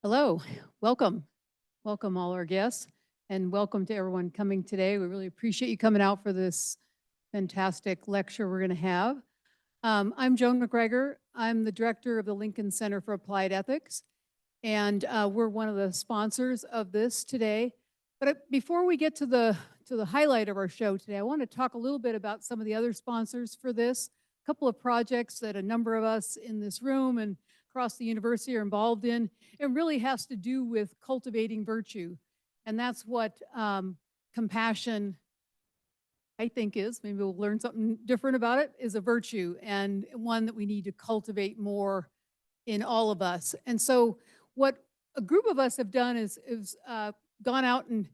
Hello, welcome. Welcome all our guests and welcome to everyone coming today. We really appreciate you coming out for this fantastic lecture we're going to have. I'm Joan McGregor. I'm the director of the Lincoln Center for Applied Ethics, and we're one of the sponsors of this today. But before we get to the highlight of our show today, I want to talk a little bit about some of the other sponsors for this. A couple of projects that a number of us in this room and across the university are involved in. It really has to do with cultivating virtue. And that's what compassion, I think, is. Maybe we'll learn something different about it, is a virtue and one that we need to cultivate more in all of us. And so what a group of us have done is gone out and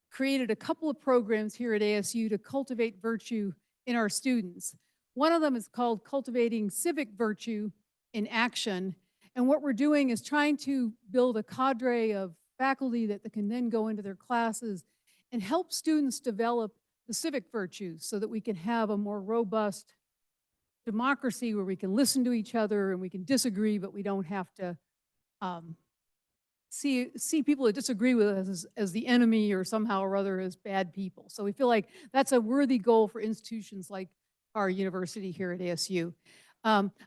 created a couple of programs here at ASU to cultivate virtue in our students. One of them is called Cultivating Civic Virtue in Action. And what we're doing is trying to build a cadre of faculty that can then go into their classes and help students develop the civic virtues so that we can have a more robust democracy where we can listen to each other and we can disagree, but we don't have to see people that disagree with us as the enemy or somehow or other as bad people. So we feel like that's a worthy goal for institutions like our university here at ASU.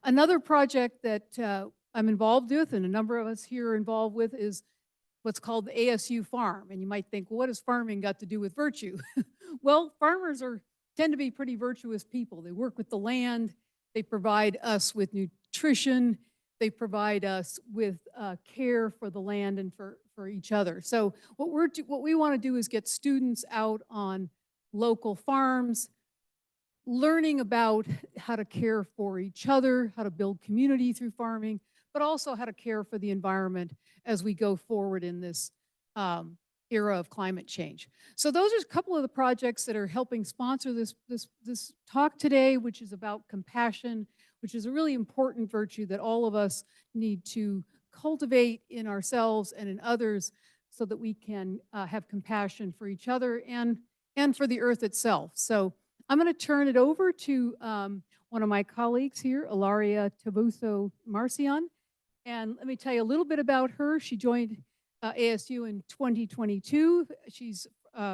Another project that I'm involved with, and a number of us here are involved with, is what's called the ASU Farm. And you might think, well, what has farming got to do with virtue? Well, farmers tend to be pretty virtuous people. They work with the land. They provide us with nutrition. They provide us with care for the land and for each other. So what we want to do is get students out on local farms, learning about how to care for each other, how to build community through farming, but also how to care for the environment as we go forward in this era of climate change. So those are a couple of the projects that are helping sponsor this talk today, which is about compassion, which is a really important virtue that all of us need to cultivate in ourselves and in others so that we can have compassion for each other and for the earth itself. So I'm going to turn it over to one of my colleagues here, Ilaria Tabuso Marcion. And let me tell you a little bit about her. She joined ASU in 2022. She's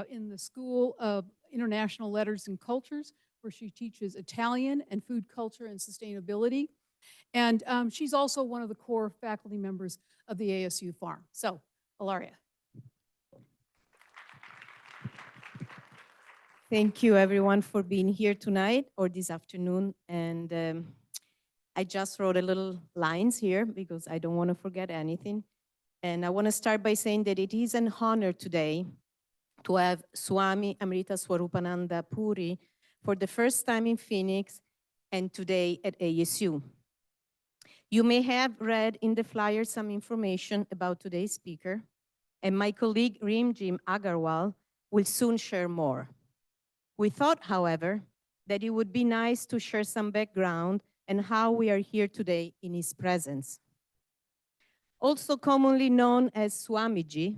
in the School of International Letters and Cultures, where she teaches Italian and food culture and sustainability. And she's also one of the core faculty members of the ASU Farm. So, Ilaria. Thank you, everyone, for being here tonight or this afternoon. And I just wrote a little lines here because I don't want to forget anything. And I want to start by saying that it is an honor today to have Swami Amritaswarupananda Puri for the first time in Phoenix and today at ASU. You may have read in the flyer some information about today's speaker, and my colleague Rimjim Agarwal will soon share more. We thought, however, that it would be nice to share some background and how we are here today in his presence. Also commonly known as Swamiji,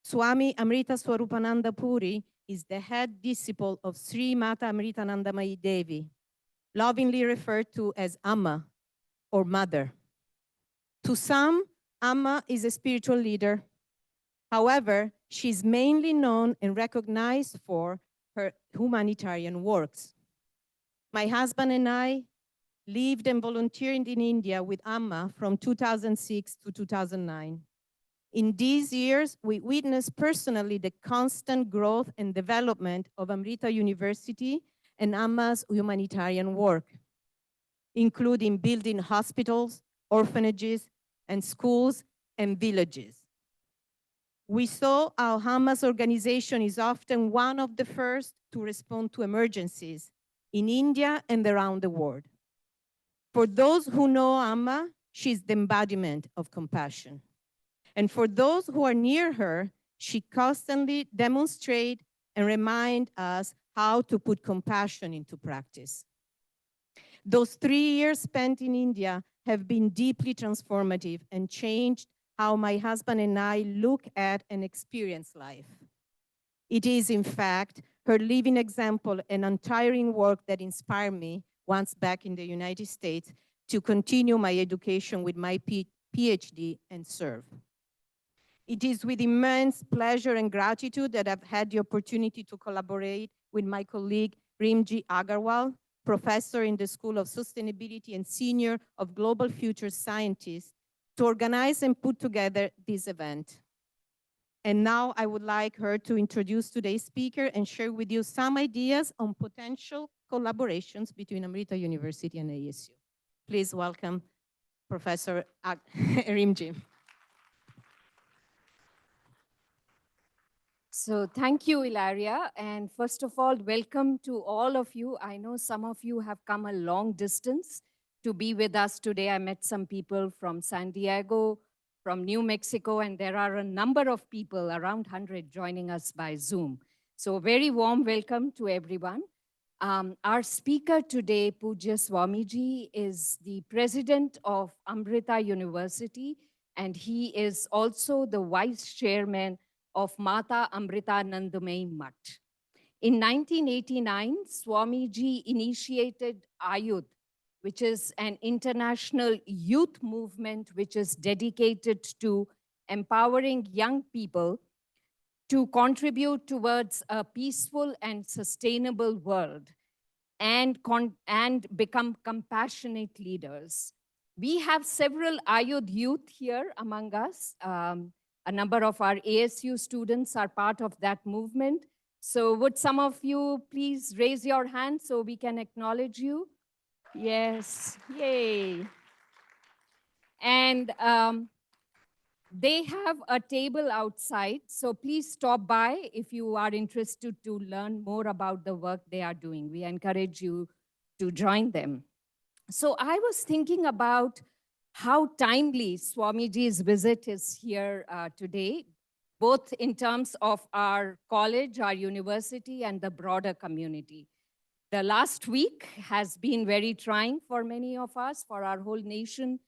Swami Amritaswarupananda Puri is the head disciple of Sri Mata Amritanandamayi Devi, lovingly referred to as Amma or Mother. To some, Amma is a spiritual leader. However, she's mainly known and recognized for her humanitarian works. My husband and I lived and volunteered in India with Amma from 2006 to 2009. In these years, we witnessed personally the constant growth and development of Amrita University and Amma's humanitarian work, including building hospitals, orphanages, and schools and villages. We saw how Amma's organization is often one of the first to respond to emergencies in India and around the world. For those who know Amma, she's the embodiment of compassion. And for those who are near her, she constantly demonstrates and reminds us how to put compassion into practice. Those 3 years spent in India have been deeply transformative and changed how my husband and I look at and experience life. It is, in fact, her living example and untiring work that inspired me once back in the United States to continue my education with my PhD and serve. It is with immense pleasure and gratitude that I've had the opportunity to collaborate with my colleague Rimji Agarwal, professor in the School of Sustainability and senior of Global Future Scientists, to organize and put together this event. And now I would like her to introduce today's speaker and share with you some ideas on potential collaborations between Amrita University and ASU. Please welcome Professor Rimji. So thank you, Ilaria. And first of all, welcome to all of you. I know some of you have come a long distance to be with us today. I met some people from San Diego, from New Mexico, and there are a number of people, around 100, joining us by Zoom. So a very warm welcome to everyone. Our speaker today, Pujya Swamiji, is the president of Amrita University, and he is also the vice chairman of Mata Amritanandamayi Mutt. In 1989, Swamiji initiated Ayudh, which is an international youth movement which is dedicated to empowering young people to contribute towards a peaceful and sustainable world and become compassionate leaders. We have several Ayudh youth here among us. A number of our ASU students are part of that movement. So would some of you please raise your hand so we can acknowledge you? Yes, yay. And they have a table outside, so please stop by if you are interested to learn more about the work they are doing. We encourage you to join them. So I was thinking about how timely Swamiji's visit is here today, both in terms of our college, our university, and the broader community. The last week has been very trying for many of us, for our whole nation.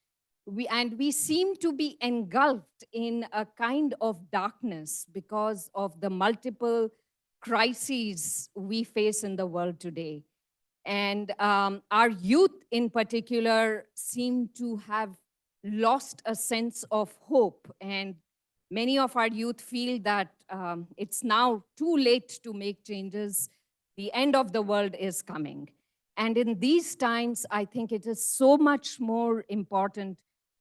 We seem to be engulfed in a kind of darkness because of the multiple crises we face in the world today. And our youth in particular seem to have lost a sense of hope. And many of our youth feel that it's now too late to make changes. The end of the world is coming. And in these times, I think it is so much more important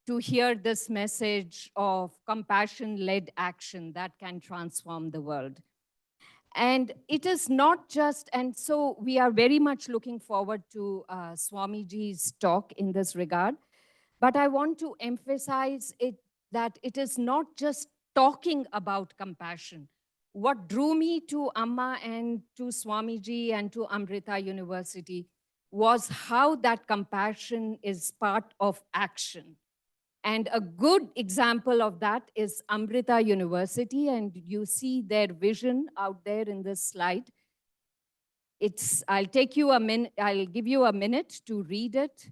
to hear this message of compassion-led action that can transform the world. And it is not just, and so we are very much looking forward to Swamiji's talk in this regard. But I want to emphasize that it is not just talking about compassion. What drew me to Amma and to Swamiji and to Amrita University was how that compassion is part of action. And a good example of that is Amrita University, and you see their vision out there in this slide. I'll give you a minute to read it.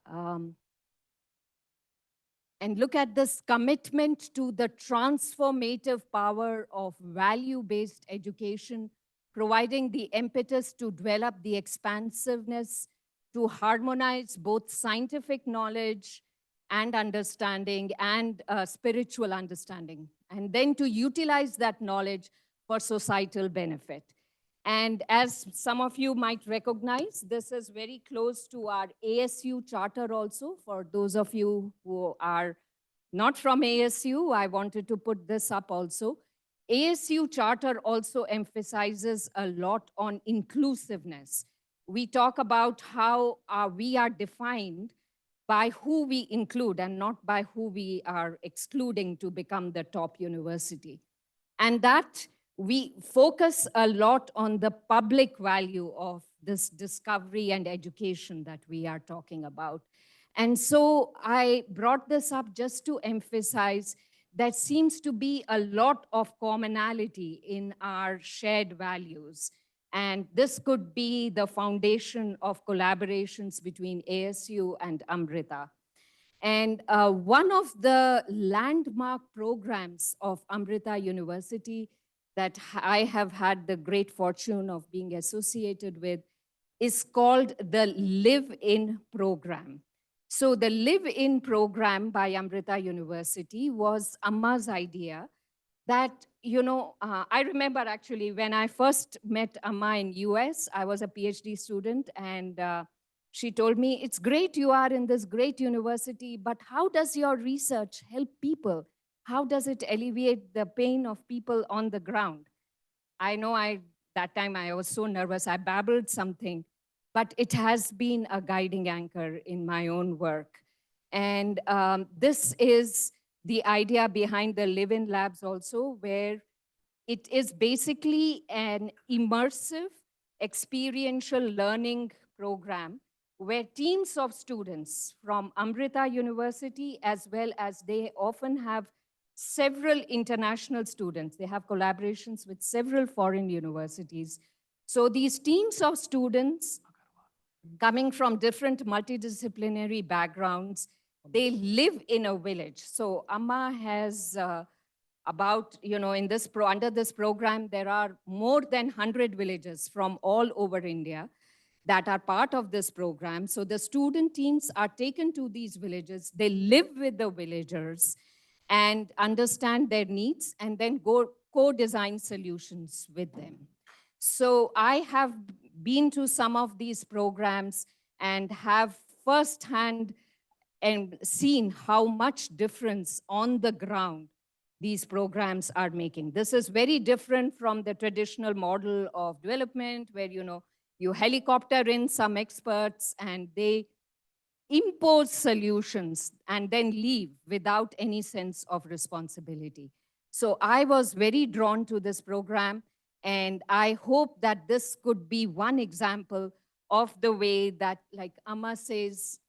And look at this commitment to the transformative power of value-based education, providing the impetus to develop the expansiveness to harmonize both scientific knowledge and understanding and spiritual understanding, and then to utilize that knowledge for societal benefit. And as some of you might recognize, this is very close to our ASU charter also. For those of you who are not from ASU, I wanted to put this up also. ASU charter also emphasizes a lot on inclusiveness. We talk about how we are defined by who we include and not by who we are excluding to become the top university. And that we focus a lot on the public value of this discovery and education that we are talking about. And so I brought this up just to emphasize that seems to be a lot of commonality in our shared values. And this could be the foundation of collaborations between ASU and Amrita. And one of the landmark programs of Amrita University that I have had the great fortune of being associated with is called the Live In program. So the live-in program by Amrita University was Amma's idea that, I remember actually when I first met Amma in US, I was a PhD student, and she told me, it's great you are in this great university, but how does your research help people? How does it alleviate the pain of people on the ground? I know that time I was so nervous, I babbled something, but it has been a guiding anchor in my own work. And this is the idea behind the live-in labs also, where it is basically an immersive experiential learning program where teams of students from Amrita University, as well as they often have several international students. They have collaborations with several foreign universities. So these teams of students coming from different multidisciplinary backgrounds, they live in a village. So Amma has under this program, there are more than 100 villages from all over India that are part of this program. So the student teams are taken to these villages, they live with the villagers and understand their needs, and then go co-design solutions with them. So I have been to some of these programs and have firsthand and seen how much difference on the ground these programs are making. This is very different from the traditional model of development where, you helicopter in some experts and they impose solutions and then leave without any sense of responsibility. So I was very drawn to this program, and I hope that this could be one example of the way that, like Amma says,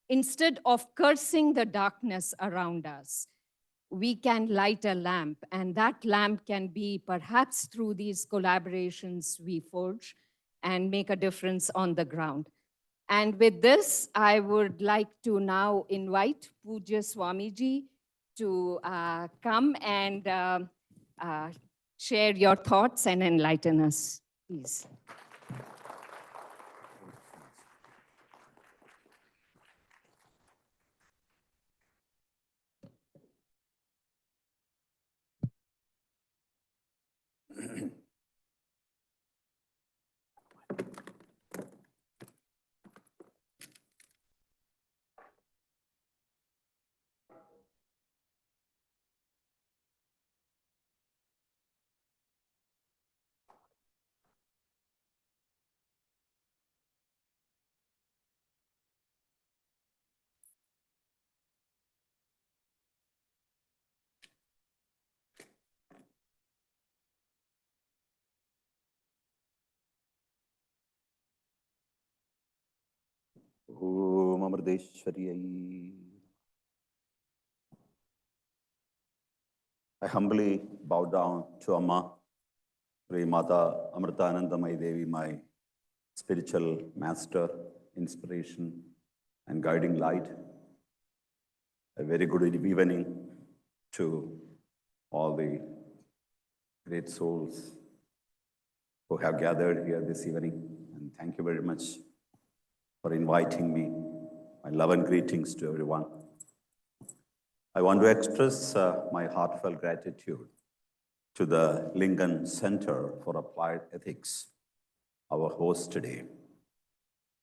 instead of cursing the darkness around us, we can light a lamp, and that lamp can be perhaps through these collaborations we forge and make a difference on the ground. And with this, I would like to now invite Pujya Swamiji to come and share your thoughts and enlighten us, please. Om Amriteshwariyai. I humbly bow down to Amma, Sri Mata Amritanandamayi Devi, my spiritual master, inspiration, and guiding light. A very good evening to all the great souls who have gathered here this evening. And thank you very much for inviting me. My love and greetings to everyone. I want to express my heartfelt gratitude to the Lincoln Center for Applied Ethics, our host today.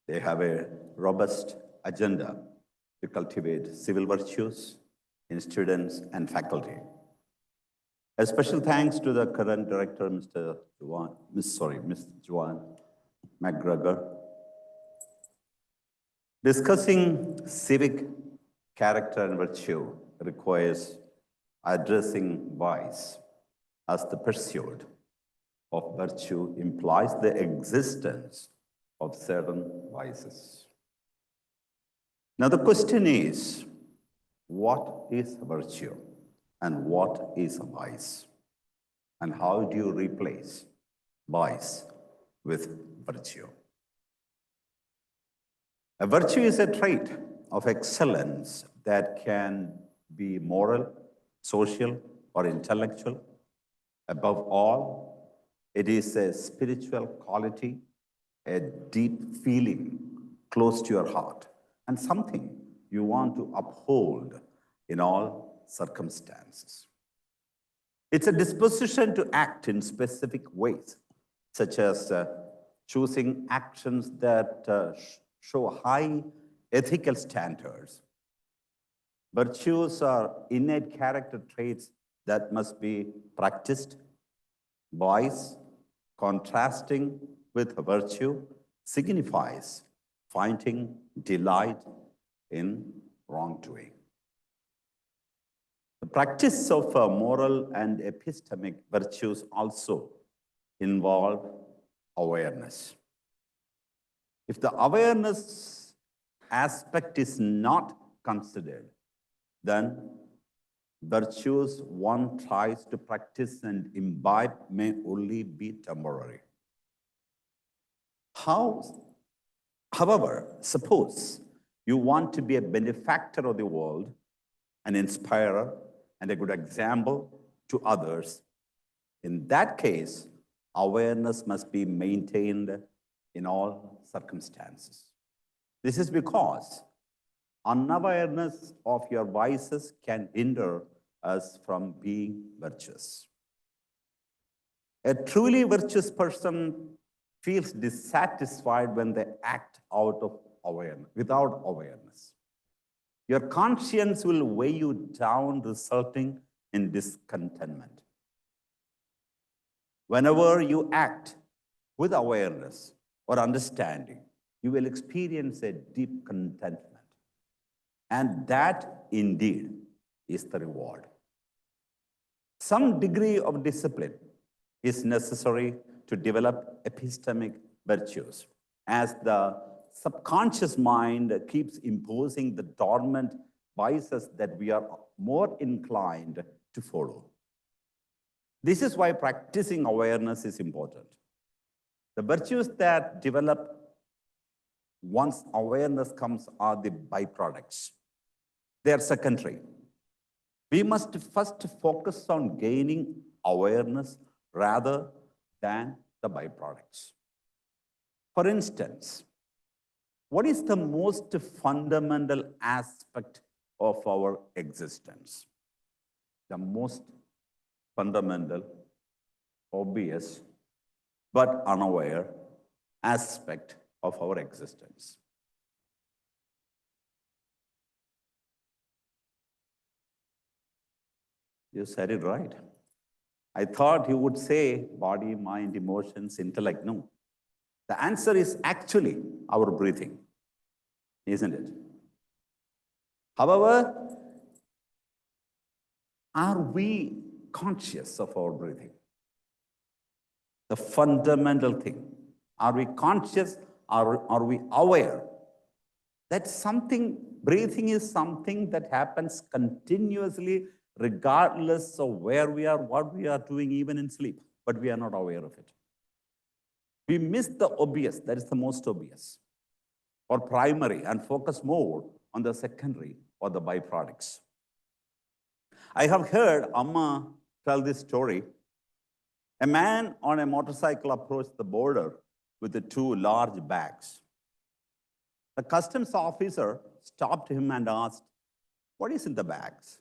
They have a robust agenda to cultivate civil virtues in students and faculty. A special thanks to the current director, Ms. Joanne McGregor. Discussing civic character and virtue requires addressing vice, as the pursuit of virtue implies the existence of certain vices. Now the question is, what is virtue and what is a vice? And how do you replace vice with virtue? A virtue is a trait of excellence that can be moral, social, or intellectual. Above all, it is a spiritual quality, a deep feeling close to your heart, and something you want to uphold in all circumstances. It's a disposition to act in specific ways, such as choosing actions that show high ethical standards. Virtues are innate character traits that must be practiced. Vice, contrasting with virtue, signifies finding delight in wrongdoing. The practice of moral and epistemic virtues also involve awareness. If the awareness aspect is not considered, then virtues one tries to practice and imbibe may only be temporary. However, suppose you want to be a benefactor of the world, an inspirer, and a good example to others. In that case, awareness must be maintained in all circumstances. This is because unawareness of your vices can hinder us from being virtuous. A truly virtuous person feels dissatisfied when they act out of awareness, without awareness. Your conscience will weigh you down, resulting in discontentment. Whenever you act with awareness or understanding, you will experience a deep contentment. And that indeed is the reward. Some degree of discipline is necessary to develop epistemic virtues, as the subconscious mind keeps imposing the dormant vices that we are more inclined to follow. This is why practicing awareness is important. The virtues that develop once awareness comes are the byproducts. They are secondary. We must first focus on gaining awareness rather than the byproducts. For instance, what is the most fundamental aspect of our existence? The most fundamental, obvious, but unaware aspect of our existence. You said it right. I thought you would say body, mind, emotions, intellect. No. The answer is actually our breathing, isn't it? However, are we conscious of our breathing? The fundamental thing. Are we conscious? Are we aware that breathing is something that happens continuously, regardless of where we are, what we are doing, even in sleep, but we are not aware of it. We miss the obvious, that is the most obvious, or primary, and focus more on the secondary or the byproducts. I have heard Amma tell this story. A man on a motorcycle approached the border with the 2 large bags. The customs officer stopped him and asked, "What is in the bags?"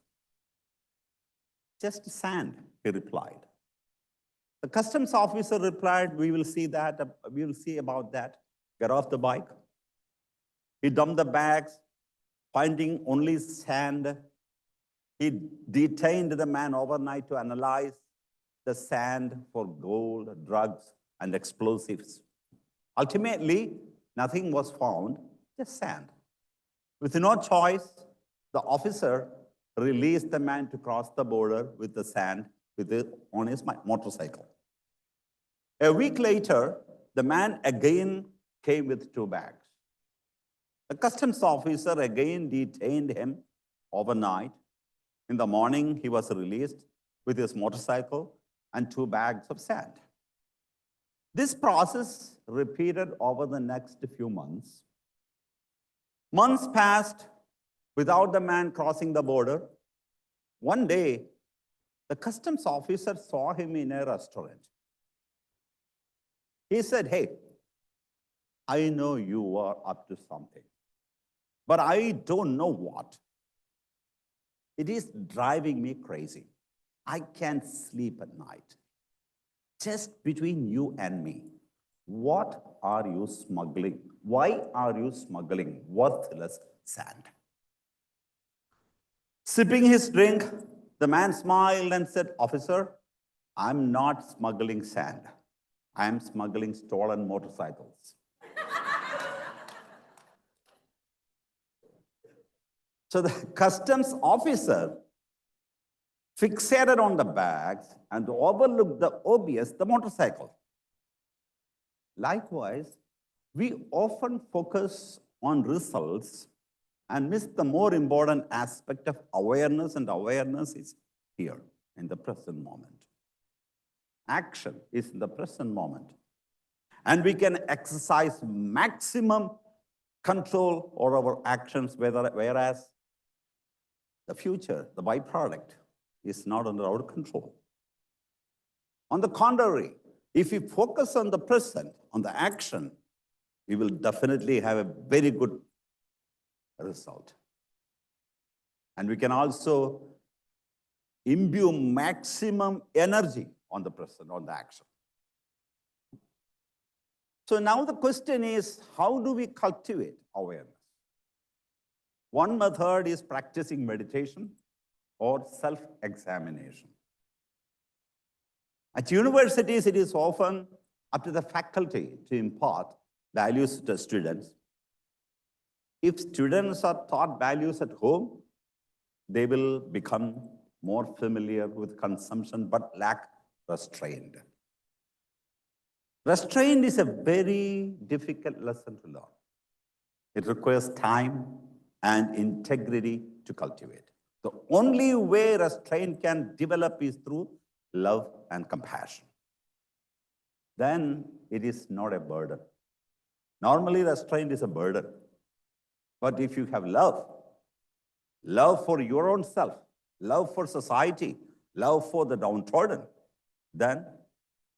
"Just sand," he replied. The customs officer replied, we will see about that. Get off the bike." He dumped the bags, finding only sand. He detained the man overnight to analyze the sand for gold, drugs, and explosives. Ultimately, nothing was found, just sand. With no choice, the officer released the man to cross the border with the sand on his motorcycle. A week later, the man again came with 2 bags. The customs officer again detained him overnight. In the morning, he was released with his motorcycle and 2 bags of sand. This process repeated over the next few months. Months passed without the man crossing the border. One day, the customs officer saw him in a restaurant. He said, "Hey, I know you are up to something, but I don't know what. It is driving me crazy. I can't sleep at night. Just between you and me, what are you smuggling? Why are you smuggling worthless sand? Sipping his drink, the man smiled and said, "Officer, I'm not smuggling sand. I'm smuggling stolen motorcycles." So the customs officer fixated on the bags and overlooked the obvious, the motorcycle. Likewise, we often focus on results and miss the more important aspect of awareness, and awareness is here in the present moment. Action is in the present moment. And we can exercise maximum control over our actions, whereas the future, the byproduct, is not under our control. On the contrary, if we focus on the present, on the action, we will definitely have a very good result. And we can also imbue maximum energy on the present, on the action. So now the question is, how do we cultivate awareness? One method is practicing meditation or self-examination. At universities, it is often up to the faculty to impart values to students. If students are taught values at home, they will become more familiar with consumption but lack restraint. Restraint is a very difficult lesson to learn. It requires time and integrity to cultivate. The only way restraint can develop is through love and compassion. Then it is not a burden. Normally, restraint is a burden. But if you have love, love for your own self, love for society, love for the downtrodden, then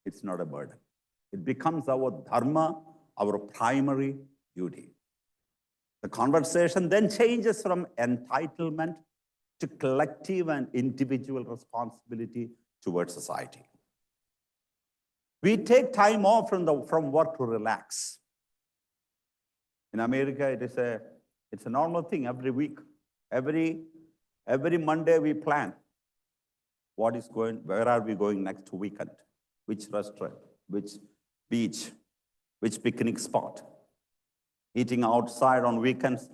it's not a burden. It becomes our dharma, our primary duty. The conversation then changes from entitlement to collective and individual responsibility towards society. We take time off from work to relax. In America, it's a normal thing every week. Every Monday we plan where are we going next weekend, which restaurant, which beach, which picnic spot. Eating outside on weekends,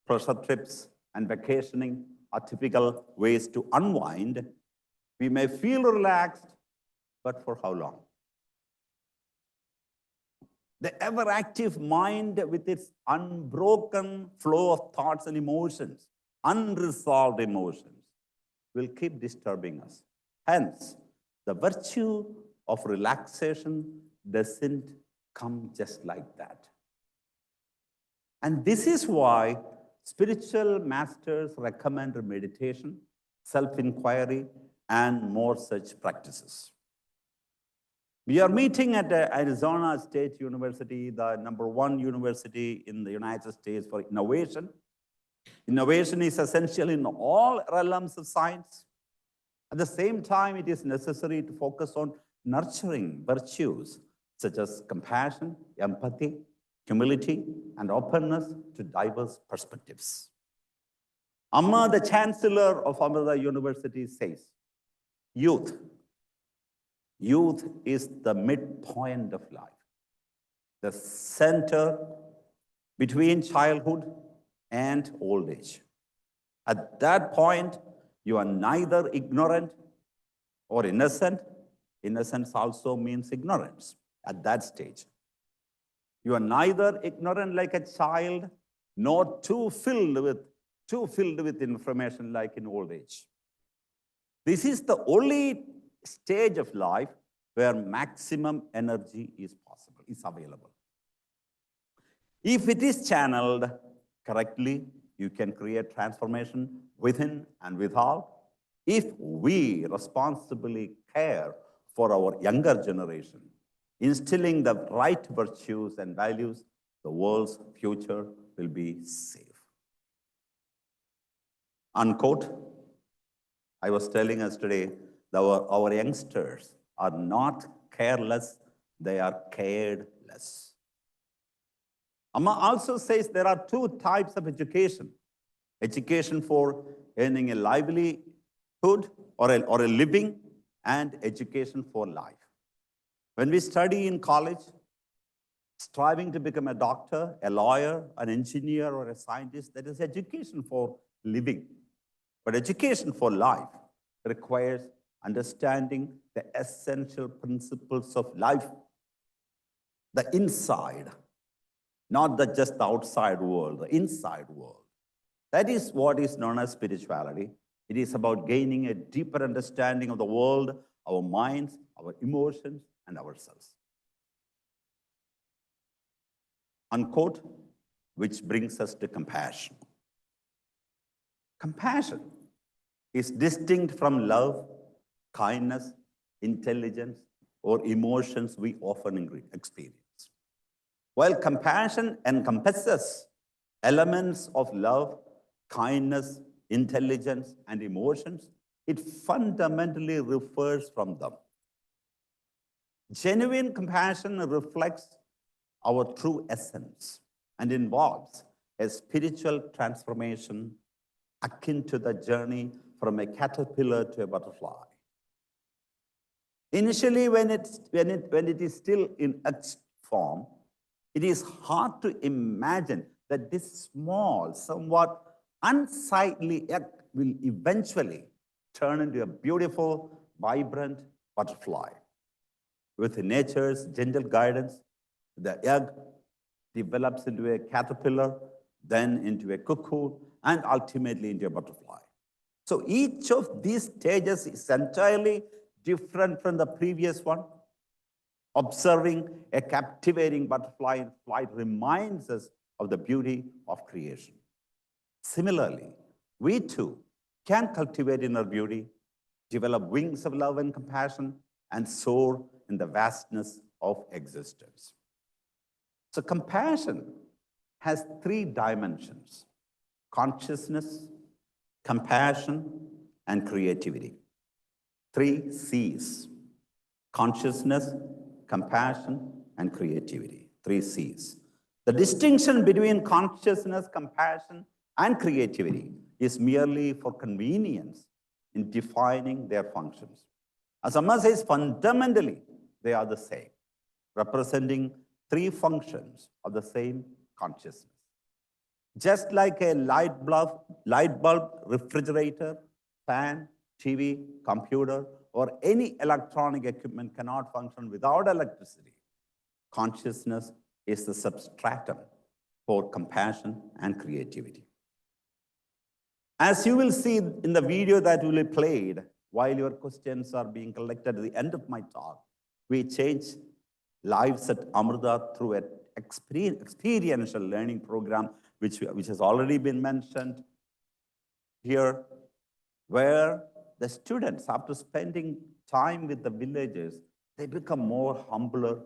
pleasure trips, and vacationing are typical ways to unwind. We may feel relaxed, but for how long? The ever-active mind with its unbroken flow of thoughts and emotions, unresolved emotions, will keep disturbing us. Hence, the virtue of relaxation doesn't come just like that. And this is why spiritual masters recommend meditation, self-inquiry, and more such practices. We are meeting at Arizona State University, the #1 university in the United States for innovation. Innovation is essential in all realms of science. At the same time, it is necessary to focus on nurturing virtues such as compassion, empathy, humility, and openness to diverse perspectives. Amma, the chancellor of Amrita University, says, youth is the midpoint of life, the center between childhood and old age. At that point, you are neither ignorant or innocent. Innocence also means ignorance at that stage. You are neither ignorant like a child, nor too filled with information like in old age. This is the only stage of life where maximum energy is possible, is available. If it is channeled correctly, you can create transformation within and without. If we responsibly care for our younger generation, instilling the right virtues and values, the world's future will be safe. Unquote. I was telling us today that our youngsters are not careless, they are caredless. Amma also says there are two types of education. Education for earning a livelihood or a living, and education for life. When we study in college, striving to become a doctor, a lawyer, an engineer, or a scientist, that is education for living. But education for life requires understanding the essential principles of life, the inside, not just the outside world, the inside world. That is what is known as spirituality. It is about gaining a deeper understanding of the world, our minds, our emotions, and ourselves. Unquote, which brings us to compassion. Compassion is distinct from love, kindness, intelligence, or emotions we often experience. While compassion encompasses elements of love, kindness, intelligence, and emotions, it fundamentally refers from them. Genuine compassion reflects our true essence and involves a spiritual transformation akin to the journey from a caterpillar to a butterfly. Initially, when it is still in its form, it is hard to imagine that this small, somewhat unsightly egg will eventually turn into a beautiful, vibrant butterfly. With nature's gentle guidance, the egg develops into a caterpillar, then into a cocoon, and ultimately into a butterfly. So each of these stages is entirely different from the previous one. Observing a captivating butterfly in flight reminds us of the beauty of creation. Similarly, we too can cultivate inner beauty, develop wings of love and compassion, and soar in the vastness of existence. So compassion has three dimensions: consciousness, compassion, and creativity. 3 C's: consciousness, compassion, and creativity. 3 C's. The distinction between consciousness, compassion, and creativity is merely for convenience in defining their functions. As Amma says, fundamentally, they are the same, representing 3 functions of the same consciousness. Just like a light bulb, refrigerator, fan, TV, computer, or any electronic equipment cannot function without electricity, consciousness is the substratum for compassion and creativity. As you will see in the video that will be played while your questions are being collected at the end of my talk, we change lives at Amrita through an experiential learning program, which has already been mentioned here, where the students, after spending time with the villagers, they become more humble,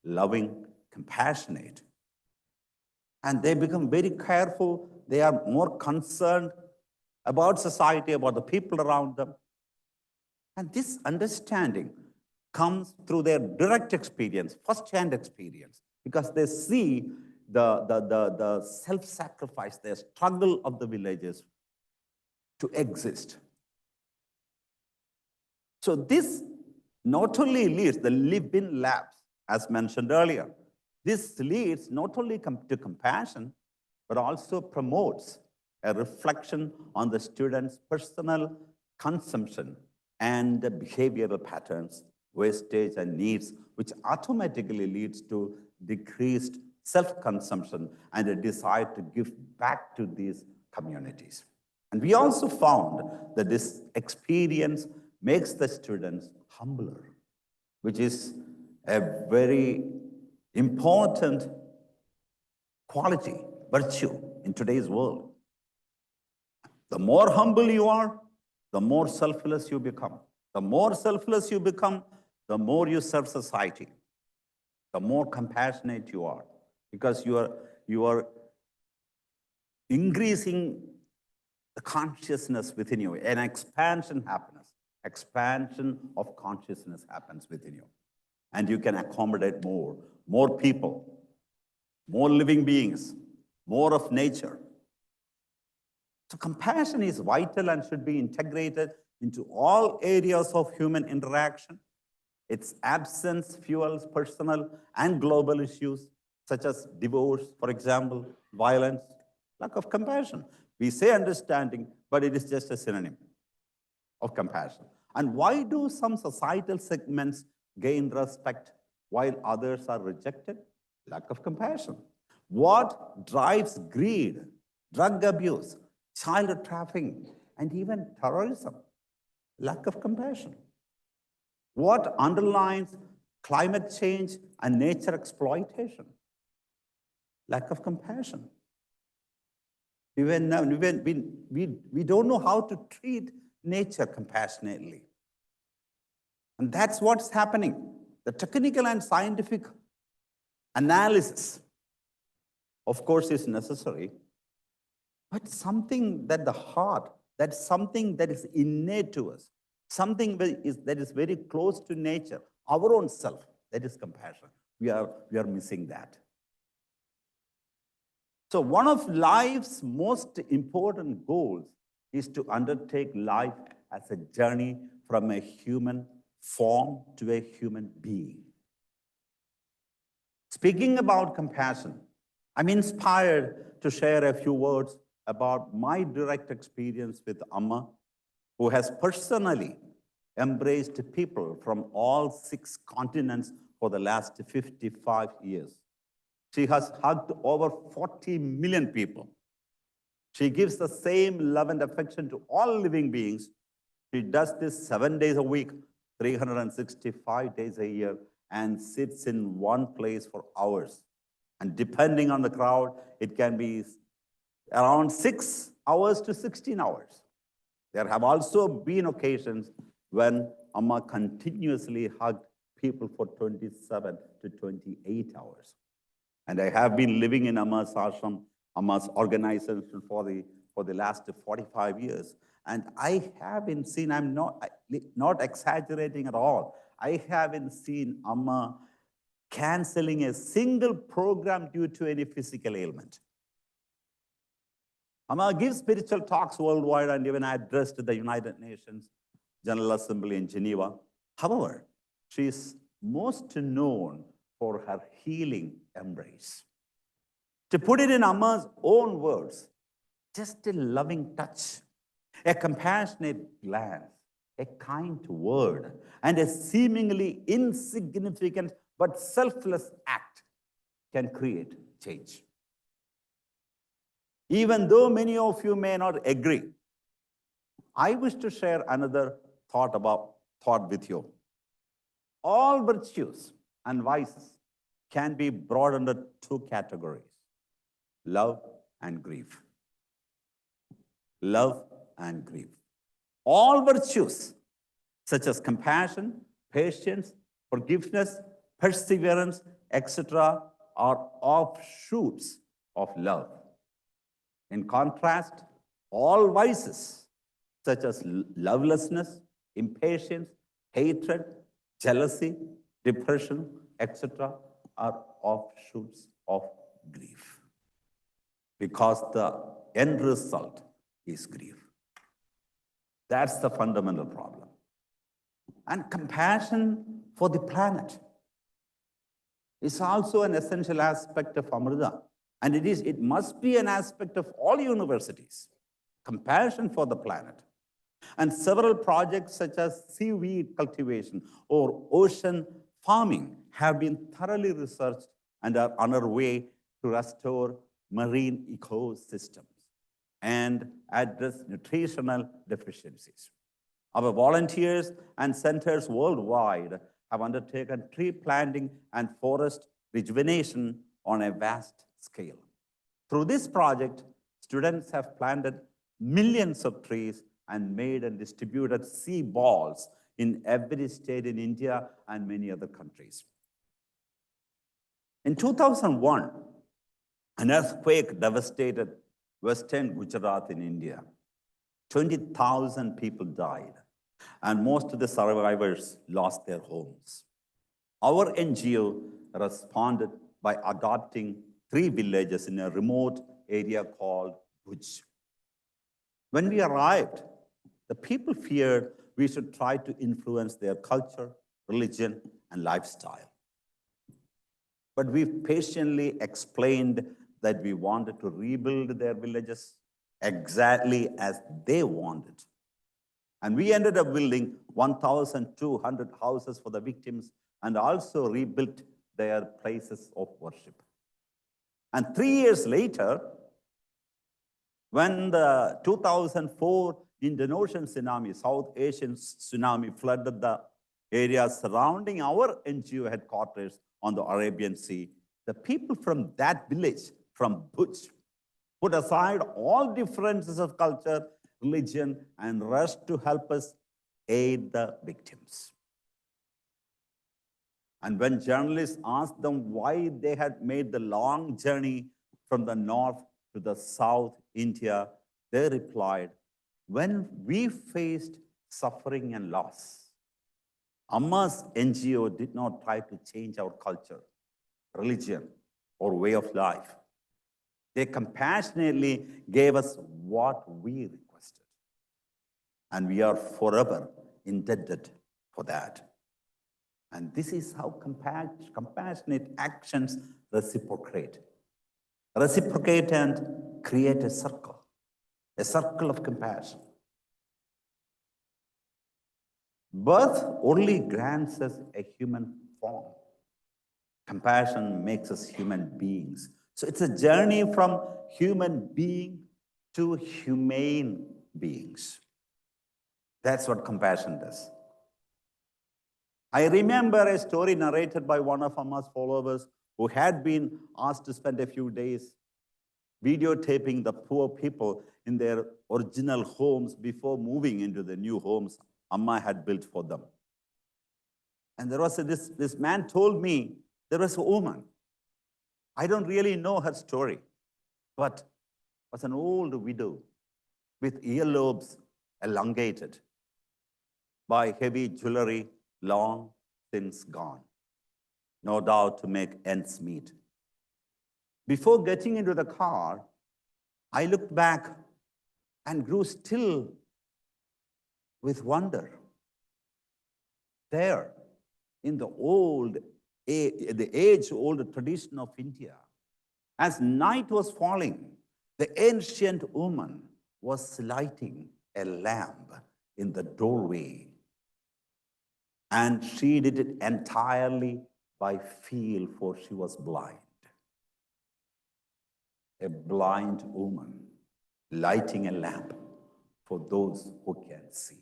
loving, compassionate. And they become very careful. They are more concerned about society, about the people around them. And this understanding comes through their direct experience, first-hand experience, because they see the self-sacrifice, the struggle of the villagers to exist. So this not only leads the live-in labs, as mentioned earlier. This leads not only to compassion, but also promotes a reflection on the student's personal consumption and the behavioral patterns, wastage, and needs, which automatically leads to decreased self-consumption and a desire to give back to these communities. And we also found that this experience makes the students humbler, which is a very important quality, virtue in today's world. The more humble you are, the more selfless you become. The more selfless you become, the more you serve society. The more compassionate you are, because you are increasing the consciousness within you, an expansion happens. Expansion of consciousness happens within you. And you can accommodate more people, more living beings, more of nature. So compassion is vital and should be integrated into all areas of human interaction. Its absence fuels personal and global issues such as divorce, for example, violence, lack of compassion. We say understanding, but it is just a synonym of compassion. And why do some societal segments gain respect while others are rejected? Lack of compassion. What drives greed, drug abuse, child trafficking, and even terrorism? Lack of compassion. What underlines climate change and nature exploitation? Lack of compassion. Even now, we don't know how to treat nature compassionately. And that's what's happening. The technical and scientific analysis, of course, is necessary, but something that the heart, that's something that is innate to us, something that is very close to nature, our own self, that is compassion. We are missing that. So one of life's most important goals is to undertake life as a journey from a human form to a human being. Speaking about compassion, I'm inspired to share a few words about my direct experience with Amma, who has personally embraced people from all 6 continents for the last 55 years. She has hugged over 40 million people. She gives the same love and affection to all living beings. She does this 7 days a week, 365 days a year, and sits in one place for hours. And depending on the crowd, it can be around 6 hours to 16 hours. There have also been occasions when Amma continuously hugged people for 27 to 28 hours. And I have been living in Amma's ashram, Amma's organization for the last 45 years. And I haven't seen, I'm not exaggerating at all, I haven't seen Amma canceling a single program due to any physical ailment. Amma gives spiritual talks worldwide and even addressed the United Nations General Assembly in Geneva. However, she is most known for her healing embrace. To put it in Amma's own words, just a loving touch, a compassionate glance, a kind word, and a seemingly insignificant but selfless act can create change. Even though many of you may not agree, I wish to share another thought with you. All virtues and vices can be brought under 2 categories: love and grief. Love and grief. All virtues, such as compassion, patience, forgiveness, perseverance, etc., are offshoots of love. In contrast, all vices, such as lovelessness, impatience, hatred, jealousy, depression, etc., are offshoots of grief. Because the end result is grief. That's the fundamental problem. And compassion for the planet is also an essential aspect of Amrita. And it must be an aspect of all universities. Compassion for the planet. And several projects such as seaweed cultivation or ocean farming have been thoroughly researched and are on our way to restore marine ecosystems and address nutritional deficiencies. Our volunteers and centers worldwide have undertaken tree planting and forest rejuvenation on a vast scale. Through this project, students have planted millions of trees and made and distributed seed balls in every state in India and many other countries. In 2001, an earthquake devastated western Gujarat in India. 20,000 people died, and most of the survivors lost their homes. Our NGO responded by adopting 3 villages in a remote area called Bhuj. When we arrived, the people feared we should try to influence their culture, religion, and lifestyle. But we patiently explained that we wanted to rebuild their villages exactly as they wanted. And we ended up building 1,200 houses for the victims and also rebuilt their places of worship. And 3 years later, when the 2004 Indonesian tsunami, South Asian tsunami flooded the area surrounding our NGO headquarters on the Arabian Sea, the people from that village, from Bhuj, put aside all differences of culture, religion, and rushed to help us aid the victims. And when journalists asked them why they had made the long journey from the north to the south India, they replied, when we faced suffering and loss, Amma's NGO did not try to change our culture, religion, or way of life. They compassionately gave us what we requested. And we are forever indebted for that. And this is how compassionate actions reciprocate. Reciprocate and create a circle of compassion. Birth only grants us a human form. Compassion makes us human beings. So it's a journey from human being to humane beings. That's what compassion does. I remember a story narrated by one of Amma's followers who had been asked to spend a few days videotaping the poor people in their original homes before moving into the new homes Amma had built for them. And there was this man told me there was a woman. I don't really know her story, but was an old widow with earlobes elongated by heavy jewelry, long since gone, no doubt to make ends meet. Before getting into the car, I looked back and grew still with wonder. There, in the age-old tradition of India, as night was falling, the ancient woman was lighting a lamp in the doorway. And she did it entirely by feel, for she was blind. A blind woman lighting a lamp for those who can see.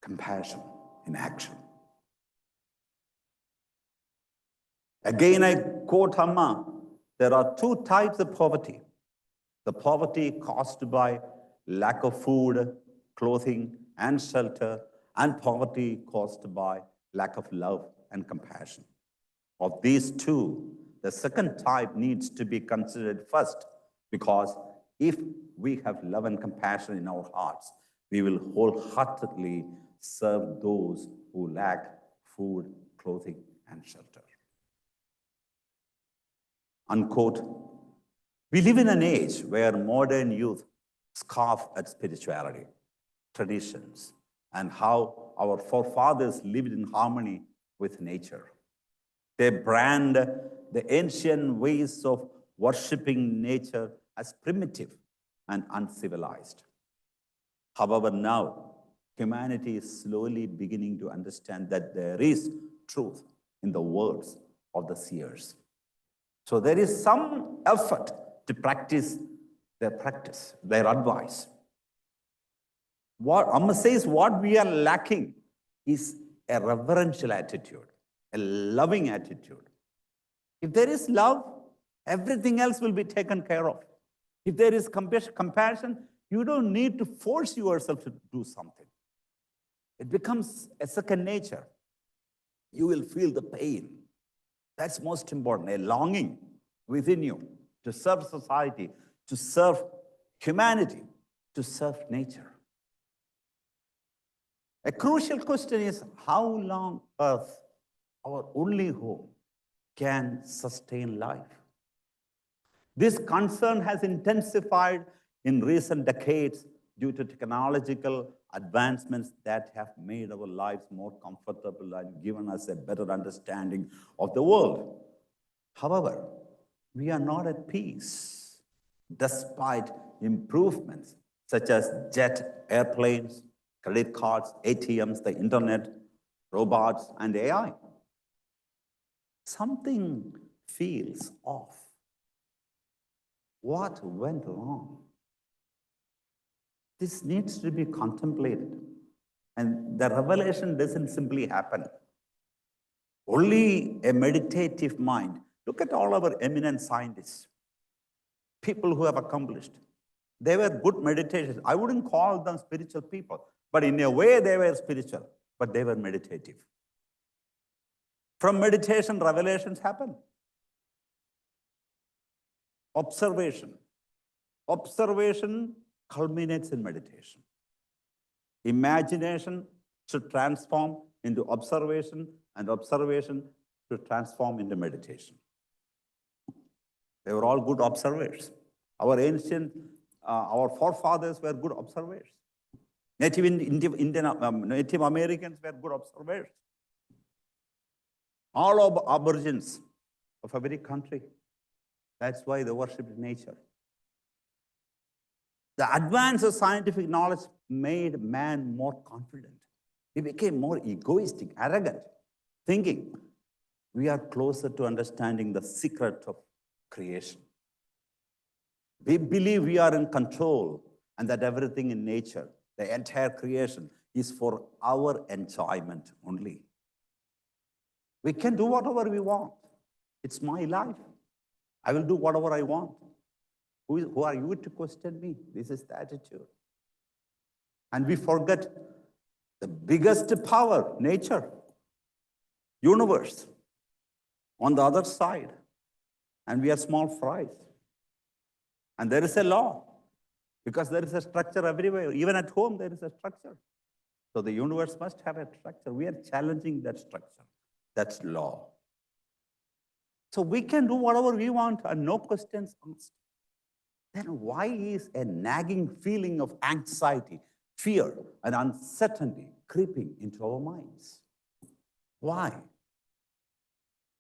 Compassion in action. Again, I quote Amma, there are 2 types of poverty. The poverty caused by lack of food, clothing, and shelter, and poverty caused by lack of love and compassion. Of these 2, the second type needs to be considered first, because if we have love and compassion in our hearts, we will wholeheartedly serve those who lack food, clothing, and shelter. Unquote. We live in an age where modern youth scoff at spirituality, traditions, and how our forefathers lived in harmony with nature. They brand the ancient ways of worshiping nature as primitive and uncivilized. However, now, humanity is slowly beginning to understand that there is truth in the words of the seers. So there is some effort to practice their advice. What Amma says, what we are lacking is a reverential attitude, a loving attitude. If there is love, everything else will be taken care of. If there is compassion, you don't need to force yourself to do something. It becomes a second nature. You will feel the pain. That's most important, a longing within you to serve society, to serve humanity to serve nature. A crucial question is how long Earth, our only home, can sustain life? This concern has intensified in recent decades due to technological advancements that have made our lives more comfortable and given us a better understanding of the world. However, we are not at peace despite improvements such as jet airplanes, credit cards, ATMs, the internet, robots, and AI. Something feels off. What went wrong? This needs to be contemplated. And the revelation doesn't simply happen. Only a meditative mind. Look at all our eminent scientists, people who have accomplished. They were good meditators. I wouldn't call them spiritual people, but in a way they were spiritual, but they were meditative. From meditation, revelations happen. Observation. Observation culminates in meditation. Imagination should transform into observation, and observation should transform into meditation. They were all good observers. Our our forefathers were good observers. Native Americans were good observers. All of aborigines of every country. That's why they worshipped nature. The advance of scientific knowledge made man more confident. He became more egoistic, arrogant, thinking we are closer to understanding the secret of creation. We believe we are in control and that everything in nature, the entire creation, is for our enjoyment only. We can do whatever we want. It's my life. I will do whatever I want. Who are you to question me? This is the attitude. And we forget the biggest power, nature, universe, on the other side. And we are small fries. And there is a law, because there is a structure everywhere. Even at home, there is a structure. So the universe must have a structure. We are challenging that structure. That's law. So we can do whatever we want and no questions asked. Then why is a nagging feeling of anxiety, fear, and uncertainty creeping into our minds? Why?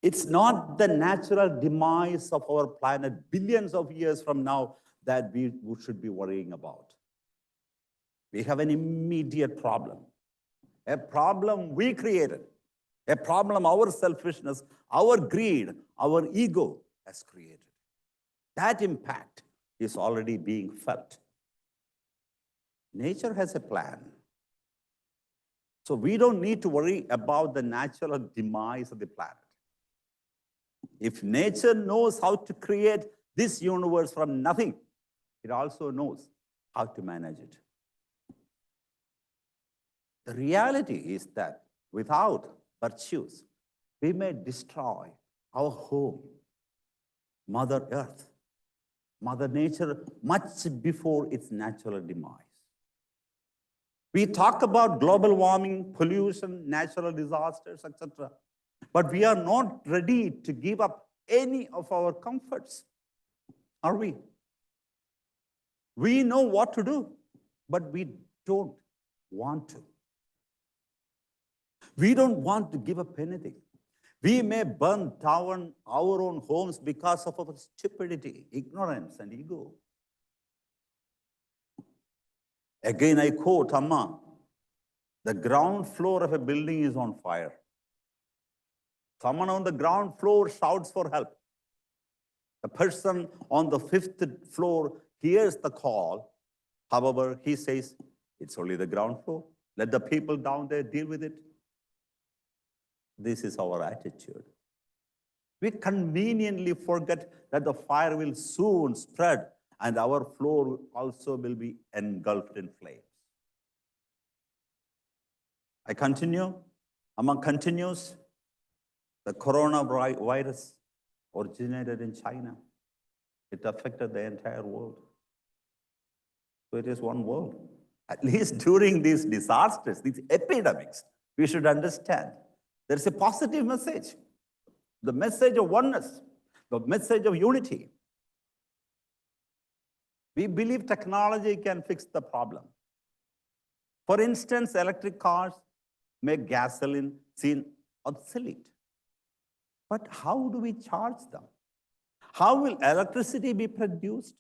It's not the natural demise of our planet billions of years from now that we should be worrying about. We have an immediate problem, a problem we created, a problem our selfishness, our greed, our ego has created. That impact is already being felt. Nature has a plan. So we don't need to worry about the natural demise of the planet. If nature knows how to create this universe from nothing, it also knows how to manage it. The reality is that without virtues, we may destroy our home, Mother Earth, Mother Nature, much before its natural demise. We talk about global warming, pollution, natural disasters, etc. But we are not ready to give up any of our comforts, are we? We know what to do, but we don't want to. We don't want to give up anything. We may burn down our own homes because of our stupidity, ignorance, and ego. Again, I quote Amma, the ground floor of a building is on fire. Someone on the ground floor shouts for help. The person on the 5th floor hears the call. However, he says, it's only the ground floor. Let the people down there deal with it. This is our attitude. We conveniently forget that the fire will soon spread and our floor also will be engulfed in flames. I continue. Amma continues. The coronavirus originated in China. It affected the entire world. So it is one world. At least during these disasters, these epidemics, we should understand there is a positive message. The message of oneness, the message of unity. We believe technology can fix the problem. For instance, electric cars make gasoline seem obsolete. But how do we charge them? How will electricity be produced?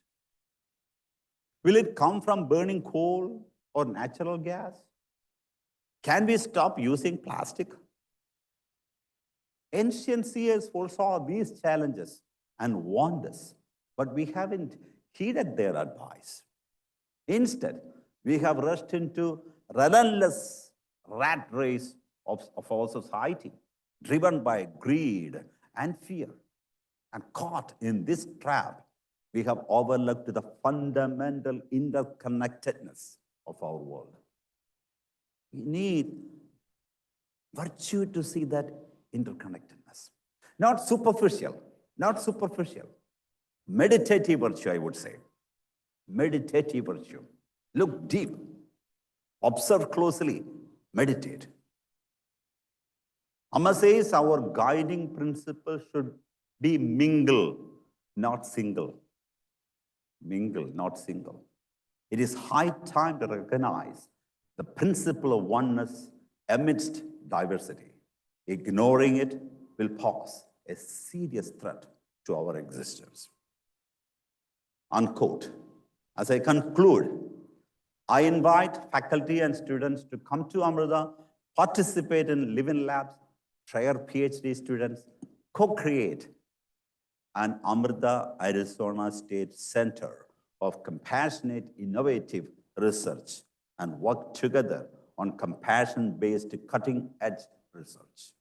Will it come from burning coal or natural gas? Can we stop using plastic? Ancient seers foresaw these challenges and warned us, but we haven't heeded their advice. Instead, we have rushed into relentless rat race of our society, driven by greed and fear. And caught in this trap, we have overlooked the fundamental interconnectedness of our world. We need virtue to see that interconnectedness. Not superficial, meditative virtue, I would say. Meditative virtue. Look deep, observe closely, meditate. Amma says our guiding principle should be mingle, not single. Mingle, not single. It is high time to recognize the principle of oneness amidst diversity. Ignoring it will pose a serious threat to our existence. Unquote. As I conclude, I invite faculty and students to come to Amrita, participate in living labs, share PhD students, co-create an Amrita Arizona State Center of Compassionate Innovative Research and work together on compassion-based cutting-edge research.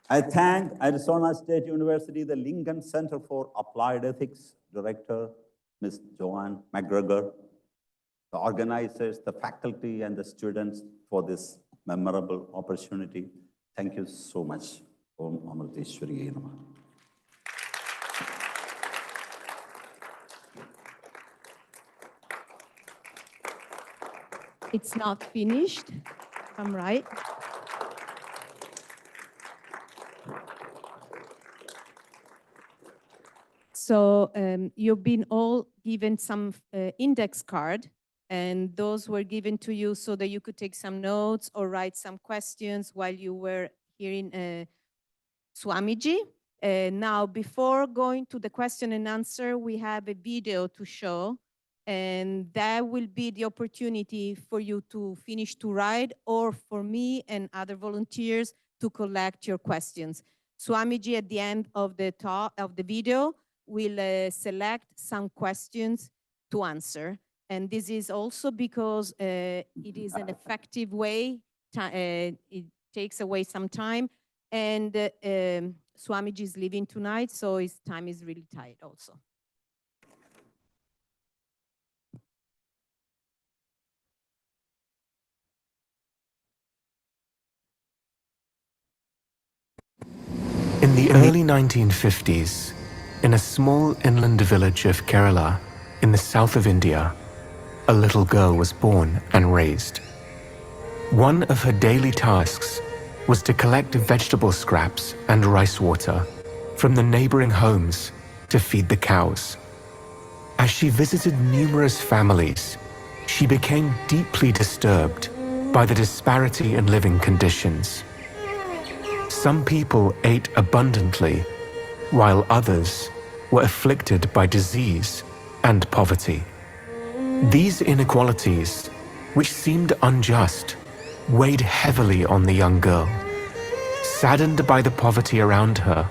I thank Arizona State University, the Lincoln Center for Applied Ethics Director, Ms. Joanne McGregor, the organizers, the faculty, and the students for this memorable opportunity. Thank you so much. Om Amriteshwariye Namah. It's not finished, I'm right. So you've been all given some index card, and those were given to you so that you could take some notes or write some questions while you were hearing Swamiji. Now, before going to the question and answer, we have a video to show, and that will be the opportunity for you to finish to write, or for me and other volunteers to collect your questions. Swamiji, at the end of the talk, of the video, will select some questions to answer. And this is also because it is an effective way, it takes away some time, and Swamiji is leaving tonight, so his time is really tight also. In the early 1950s, in a small inland village of Kerala, in the south of India, a little girl was born and raised. One of her daily tasks was to collect vegetable scraps and rice water from the neighboring homes to feed the cows. As she visited numerous families, she became deeply disturbed by the disparity in living conditions. Some people ate abundantly, while others were afflicted by disease and poverty. These inequalities, which seemed unjust, weighed heavily on the young girl. Saddened by the poverty around her,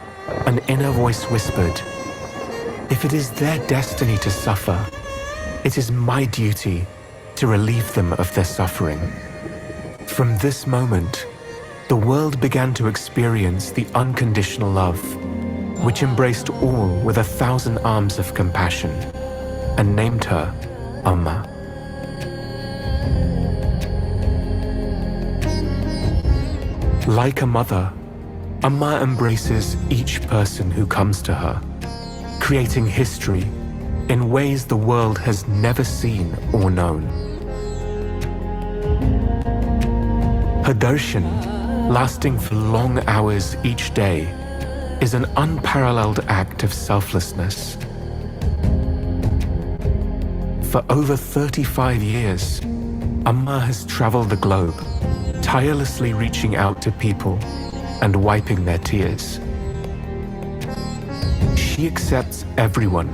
an inner voice whispered, "If it is their destiny to suffer, it is my duty to relieve them of their suffering." From this moment, the world began to experience the unconditional love, which embraced all with 1,000 arms of compassion, and named her Amma. Like a mother, Amma embraces each person who comes to her, creating history in ways the world has never seen or known. Her darshan, lasting for long hours each day, is an unparalleled act of selflessness. For over 35 years, Amma has traveled the globe, tirelessly reaching out to people and wiping their tears. She accepts everyone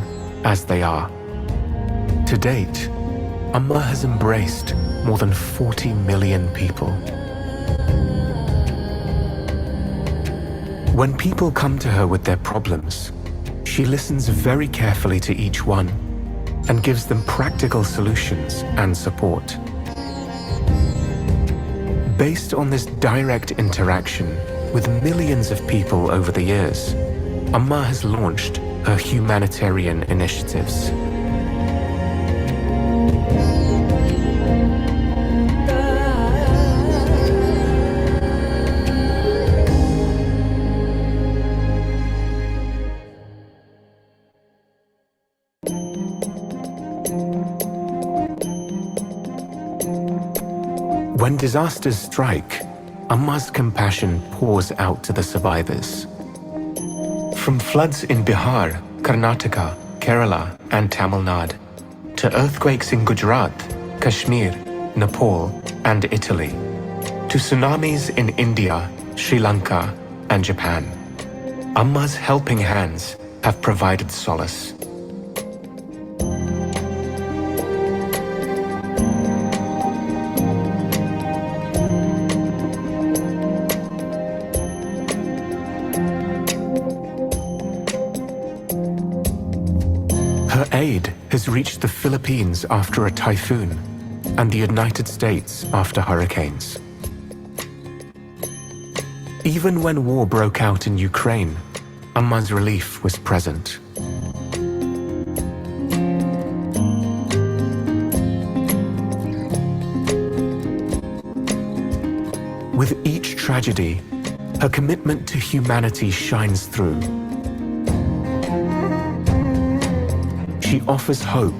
as they are. To date, Amma has embraced more than 40 million people. When people come to her with their problems, she listens very carefully to each one and gives them practical solutions and support. Based on this direct interaction with millions of people over the years, Amma has launched her humanitarian initiatives. When disasters strike, Amma's compassion pours out to the survivors. From floods in Bihar, Karnataka, Kerala, and Tamil Nadu, to earthquakes in Gujarat, Kashmir, Nepal, and Italy, to tsunamis in India, Sri Lanka, and Japan, Amma's helping hands have provided solace. Her aid has reached the Philippines after a typhoon and the United States after hurricanes. Even when war broke out in Ukraine, Amma's relief was present. With each tragedy, her commitment to humanity shines through. She offers hope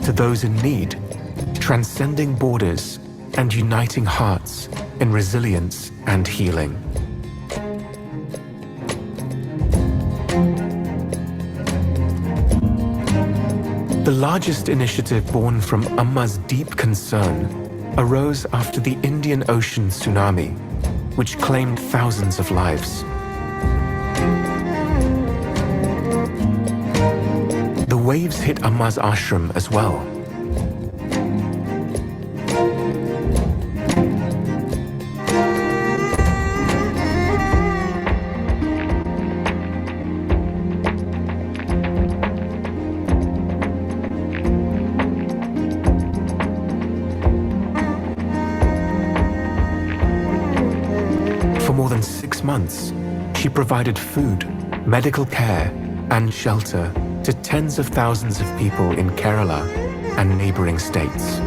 to those in need, transcending borders and uniting hearts in resilience and healing. The largest initiative born from Amma's deep concern arose after the Indian Ocean tsunami, which claimed thousands of lives. The waves hit Amma's ashram as well. For more than 6 months, she provided food, medical care, and shelter to tens of thousands of people in Kerala and neighboring states.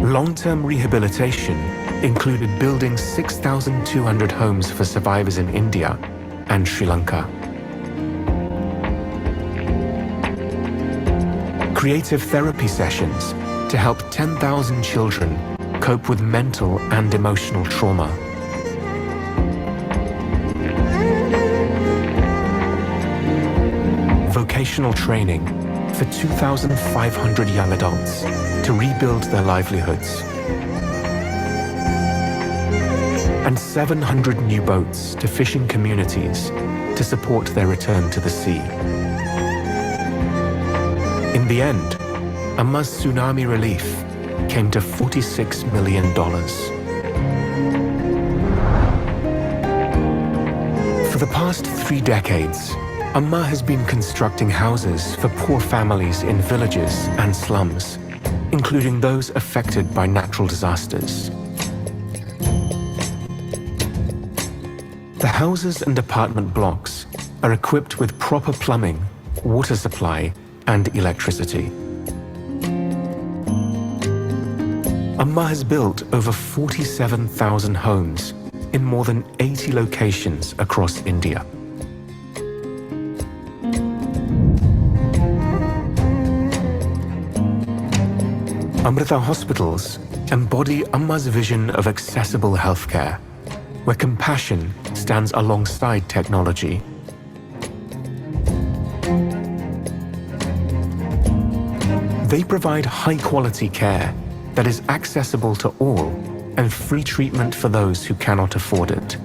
Long-term rehabilitation included building 6,200 homes for survivors in India and Sri Lanka. Creative therapy sessions to help 10,000 children cope with mental and emotional trauma. Vocational training for 2,500 young adults to rebuild their livelihoods. And 700 new boats to fishing communities to support their return to the sea. In the end, Amma's tsunami relief came to $46 million. For the past 3 decades, Amma has been constructing houses for poor families in villages and slums, including those affected by natural disasters. The houses and apartment blocks are equipped with proper plumbing, water supply, and electricity. Amma has built over 47,000 homes in more than 80 locations across India. Amrita hospitals embody Amma's vision of accessible healthcare, where compassion stands alongside technology. They provide high-quality care that is accessible to all and free treatment for those who cannot afford it.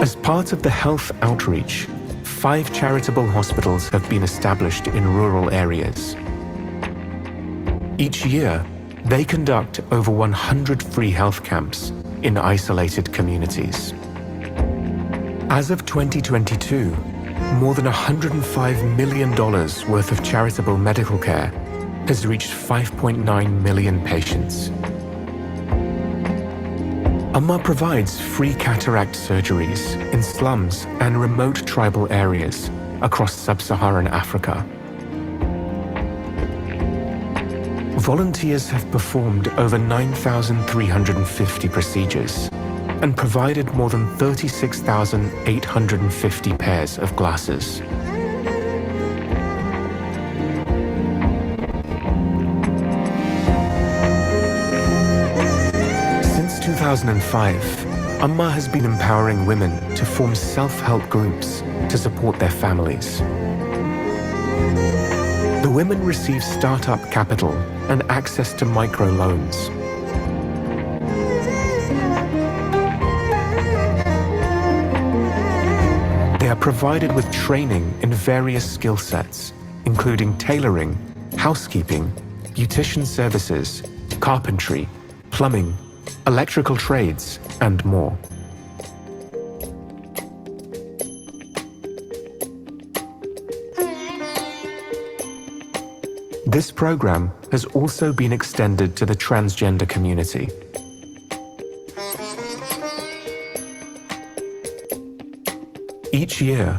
As part of the health outreach, 5 charitable hospitals have been established in rural areas. Each year, they conduct over 100 free health camps in isolated communities. As of 2022, more than $105 million worth of charitable medical care has reached 5.9 million patients. Amma provides free cataract surgeries in slums and remote tribal areas across sub-Saharan Africa. Volunteers have performed over 9,350 procedures and provided more than 36,850 pairs of glasses. Since 2005, Amma has been empowering women to form self-help groups to support their families. The women receive startup capital and access to microloans. They are provided with training in various skill sets, including tailoring, housekeeping, beautician services, carpentry, plumbing, electrical trades, and more. This program has also been extended to the transgender community. Each year,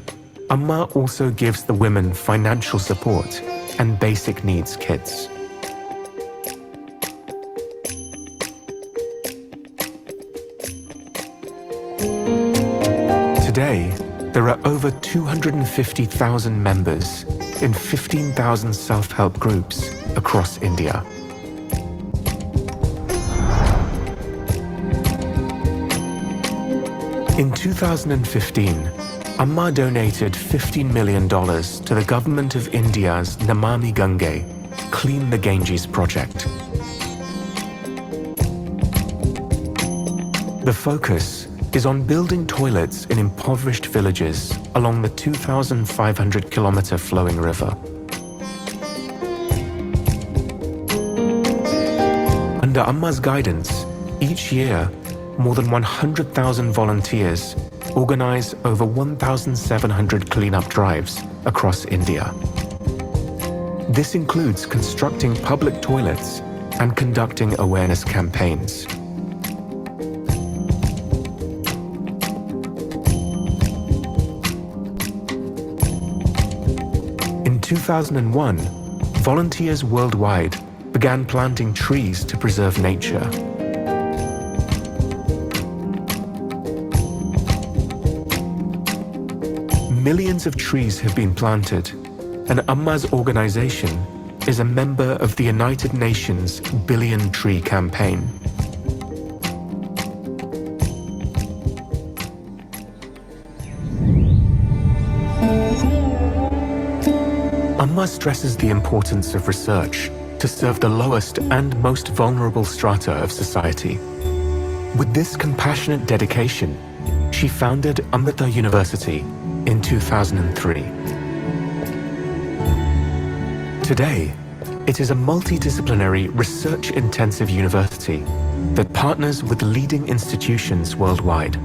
Amma also gives the women financial support and basic needs kits. Today, there are over 250,000 members in 15,000 self-help groups across India. In 2015, Amma donated $15 million to the government of India's Namami Gange, Clean the Ganges project. The focus is on building toilets in impoverished villages along the 2,500-kilometer flowing river. Under Amma's guidance, each year, more than 100,000 volunteers organize over 1,700 cleanup drives across India. This includes constructing public toilets and conducting awareness campaigns. In 2001, volunteers worldwide began planting trees to preserve nature. Millions of trees have been planted, and Amma's organization is a member of the United Nations Billion Tree Campaign. Amma stresses the importance of research to serve the lowest and most vulnerable strata of society. With this compassionate dedication, she founded Amrita University in 2003. Today, it is a multidisciplinary, research-intensive university that partners with leading institutions worldwide.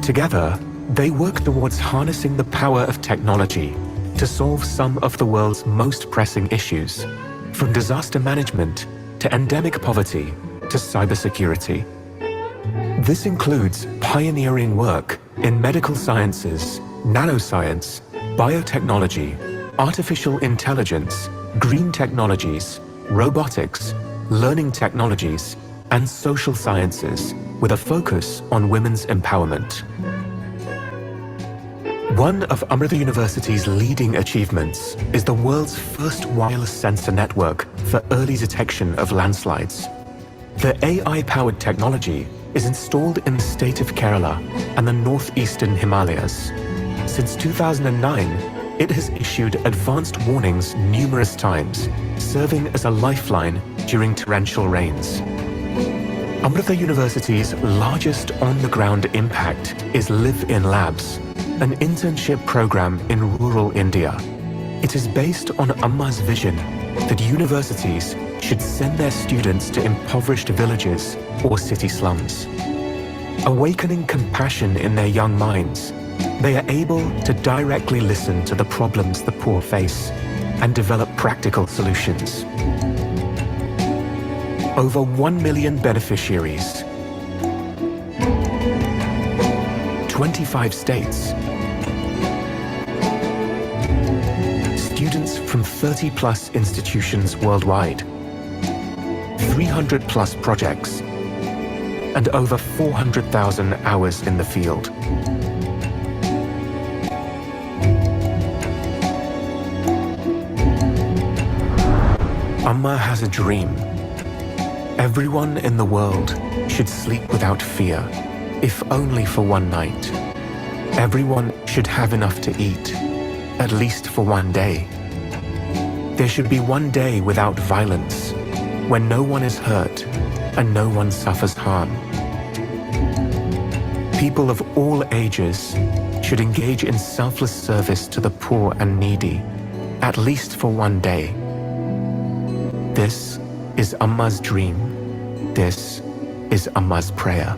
Together, they work towards harnessing the power of technology to solve some of the world's most pressing issues, from disaster management to endemic poverty to cybersecurity. This includes pioneering work in medical sciences, nanoscience, biotechnology, artificial intelligence, green technologies, robotics, learning technologies, and social sciences, with a focus on women's empowerment. One of Amrita University's leading achievements is the world's first wireless sensor network for early detection of landslides. The AI-powered technology is installed in the state of Kerala and the northeastern Himalayas. Since 2009, it has issued advanced warnings numerous times, serving as a lifeline during torrential rains. Amrita University's largest on-the-ground impact is Live-in Labs, an internship program in rural India. It is based on Amma's vision that universities should send their students to impoverished villages or city slums. Awakening compassion in their young minds, they are able to directly listen to the problems the poor face and develop practical solutions. Over 1 million beneficiaries, 25 states, students from 30+ institutions worldwide, 300+ projects, and over 400,000 hours in the field. Amma has a dream. Everyone in the world should sleep without fear, if only for one night. Everyone should have enough to eat, at least for one day. There should be one day without violence, when no one is hurt and no one suffers harm. People of all ages should engage in selfless service to the poor and needy, at least for one day. This is Amma's dream. This is Amma's prayer.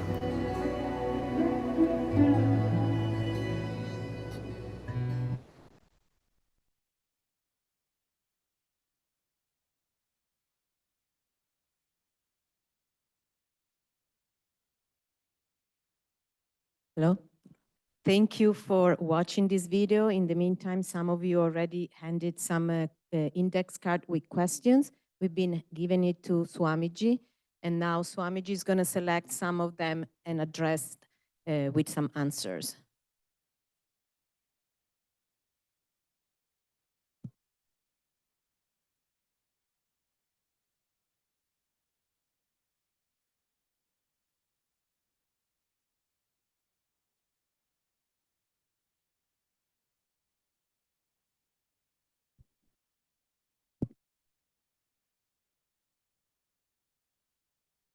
Hello. Thank you for watching this video. In the meantime, some of you already handed some index card with questions. We've been giving it to Swamiji, and now Swamiji is going to select some of them and address with some answers.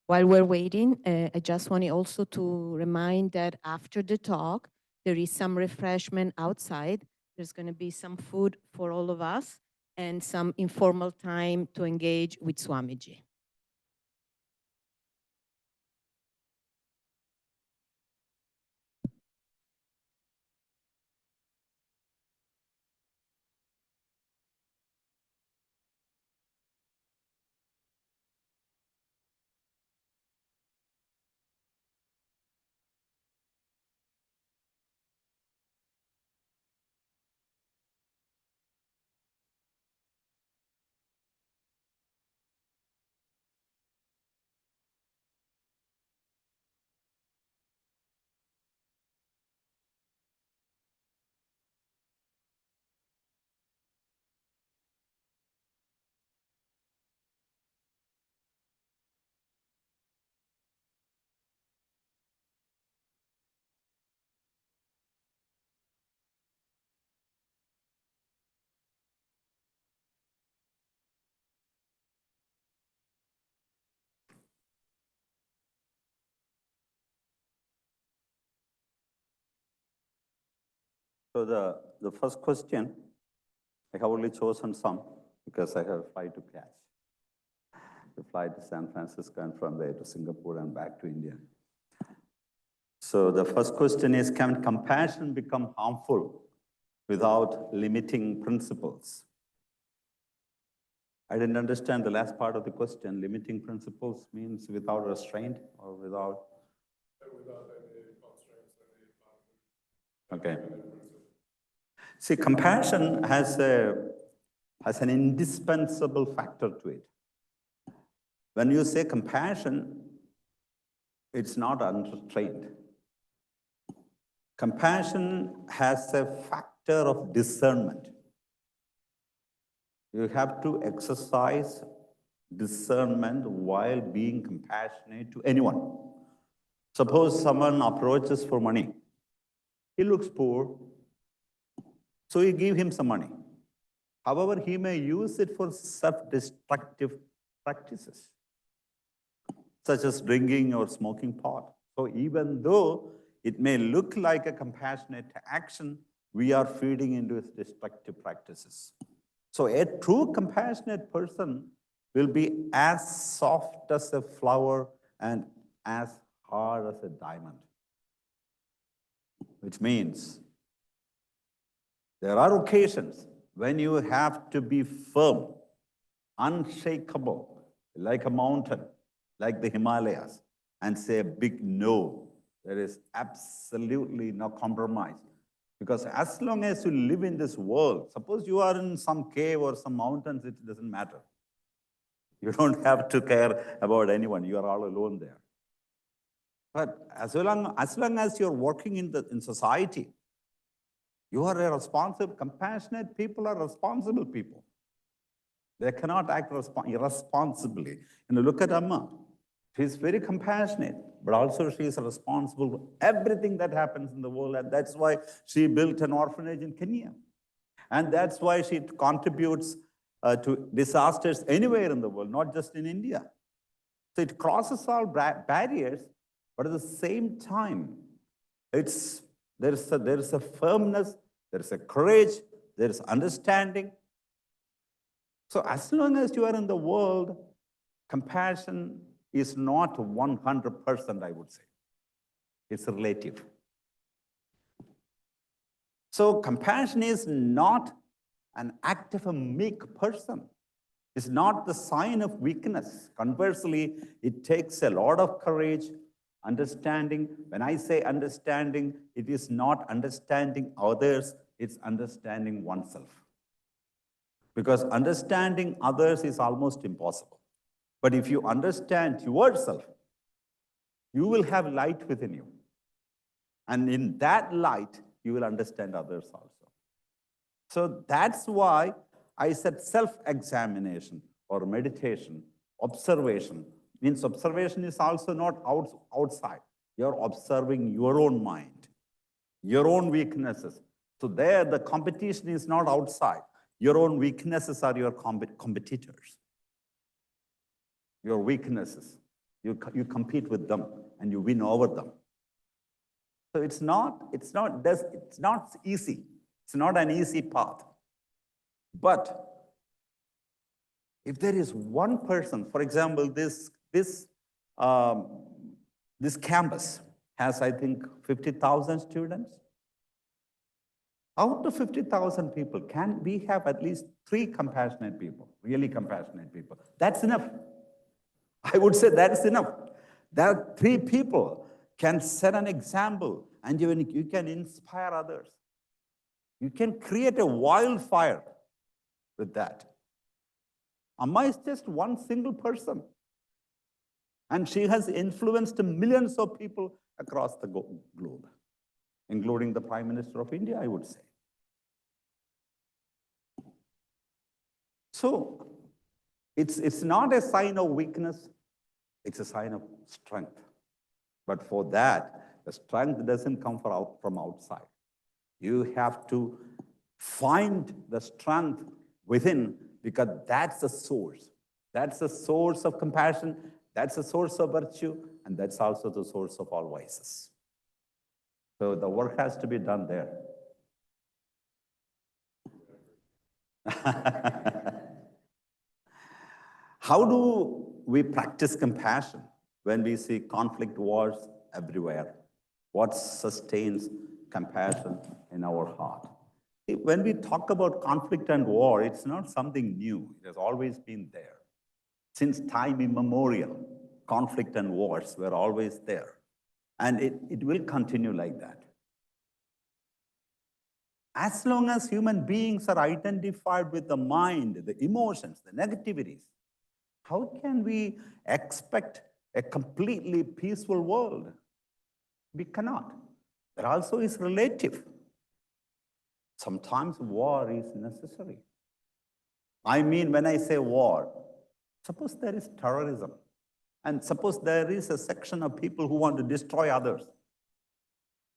While we're waiting, I just want also to remind that after the talk, there is some refreshment outside. There's going to be some food for all of us and some informal time to engage with Swamiji. So the first question, I have only chosen some because I have a flight to catch. To fly to San Francisco and from there to Singapore and back to India. So the first question is, can compassion become harmful without limiting principles? I didn't understand the last part of the question. Limiting principles means without restraint or without Okay. See, compassion has an indispensable factor to it. When you say compassion, it's not untrained. Compassion has a factor of discernment. You have to exercise discernment while being compassionate to anyone. Suppose someone approaches for money. He looks poor, so you give him some money. However, he may use it for self-destructive practices, such as drinking or smoking pot. So even though it may look like a compassionate action, we are feeding into his destructive practices. So a true compassionate person will be as soft as a flower and as hard as a diamond. Which means there are occasions when you have to be firm, unshakable, like a mountain, like the Himalayas, and say a big no. There is absolutely no compromise. Because as long as you live in this world, suppose you are in some cave or some mountains, it doesn't matter. You don't have to care about anyone. You are all alone there. But as long as you're working in society, you are a responsible, compassionate people are responsible people. They cannot act irresponsibly. Look at Amma. She's very compassionate, but also she is responsible for everything that happens in the world. And that's why she built an orphanage in Kenya. And that's why she contributes to disasters anywhere in the world, not just in India. So it crosses all barriers, but at the same time, there is a firmness, there is a courage, there is understanding. So as long as you are in the world, compassion is not 100%, I would say. It's relative. So compassion is not an act of a meek person. It's not the sign of weakness. Conversely, it takes a lot of courage, understanding. When I say understanding, it is not understanding others, it's understanding oneself. Because understanding others is almost impossible. But if you understand yourself, you will have light within you. And in that light, you will understand others also. So that's why I said self-examination or meditation, observation. Means observation is also not outside. You're observing your own mind, your own weaknesses. So there, the competition is not outside. Your own weaknesses are your competitors. Your weaknesses. You compete with them and you win over them. So it's not easy. It's not an easy path. But if there is one person, for example, this campus has, I think, 50,000 students. Out of 50,000 people, can we have at least 3 compassionate people, really compassionate people? That's enough. I would say that's enough. That 3 people can set an example and you can inspire others. You can create a wildfire with that. Amma is just one single person. And she has influenced millions of people across the globe, including the Prime Minister of India, I would say. So it's not a sign of weakness, it's a sign of strength. But for that, the strength doesn't come from outside. You have to find the strength within, because that's the source. That's the source of compassion, that's the source of virtue, and that's also the source of all vices. So the work has to be done there. How do we practice compassion when we see conflict wars everywhere? What sustains compassion in our heart? When we talk about conflict and war, it's not something new. It has always been there. Since time immemorial, conflict and wars were always there. And it will continue like that. As long as human beings are identified with the mind, the emotions, the negativities, how can we expect a completely peaceful world? We cannot. That also is relative. Sometimes war is necessary. I mean, when I say war, suppose there is terrorism, and suppose there is a section of people who want to destroy others.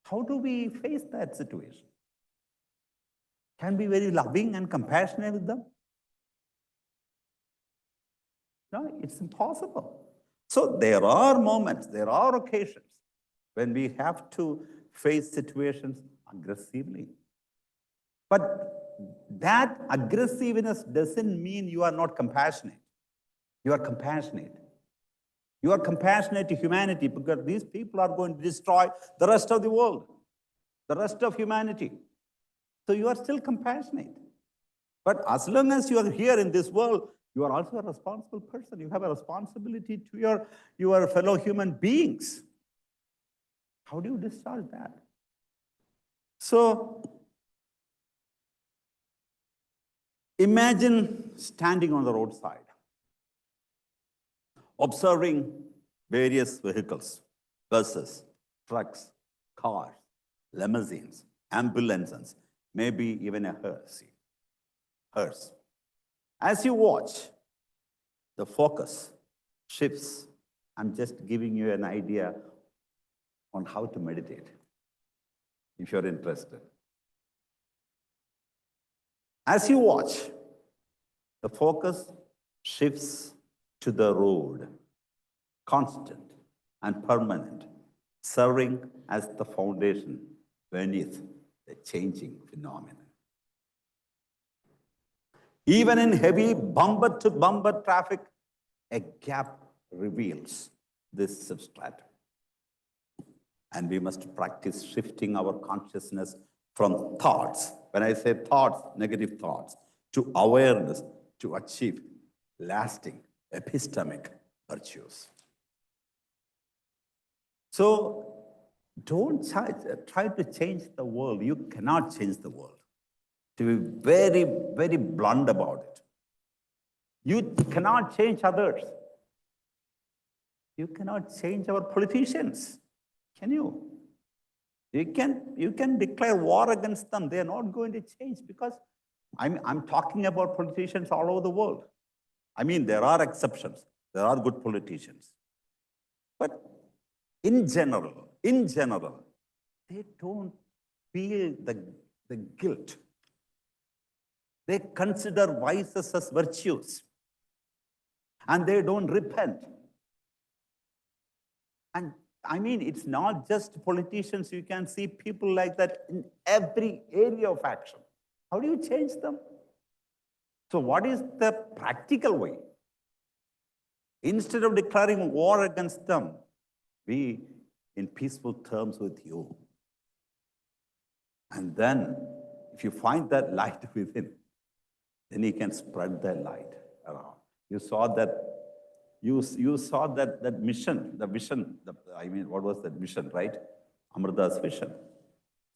How do we face that situation? Can be very loving and compassionate with them? No, it's impossible. So there are moments, there are occasions when we have to face situations aggressively. But that aggressiveness doesn't mean you are not compassionate. You are compassionate. You are compassionate to humanity because these people are going to destroy the rest of the world, the rest of humanity. So you are still compassionate. But as long as you are here in this world, you are also a responsible person. You have a responsibility to your fellow human beings. How do you discharge that? So imagine standing on the roadside, observing various vehicles, buses, trucks, cars, limousines, ambulances, maybe even a hearse. As you watch, the focus shifts. I'm just giving you an idea on how to meditate, if you're interested. As you watch, the focus shifts to the road, constant and permanent, serving as the foundation beneath the changing phenomenon. Even in heavy bumper-to-bumper traffic, a gap reveals this substratum. And we must practice shifting our consciousness from thoughts, when I say thoughts, negative thoughts, to awareness to achieve lasting epistemic virtues. So don't try to change the world. You cannot change the world. To be very, very blunt about it. You cannot change others. You cannot change our politicians, can you? You can declare war against them. They are not going to change because I'm talking about politicians all over the world. I mean, there are exceptions. There are good politicians. But in general, they don't feel the guilt. They consider vices as virtues. And they don't repent. And I mean, it's not just politicians. You can see people like that in every area of action. How do you change them? So what is the practical way? Instead of declaring war against them, be in peaceful terms with you. And then, if you find that light within, then you can spread that light around. You saw that mission, the vision, what was that vision, right? Amrita's vision.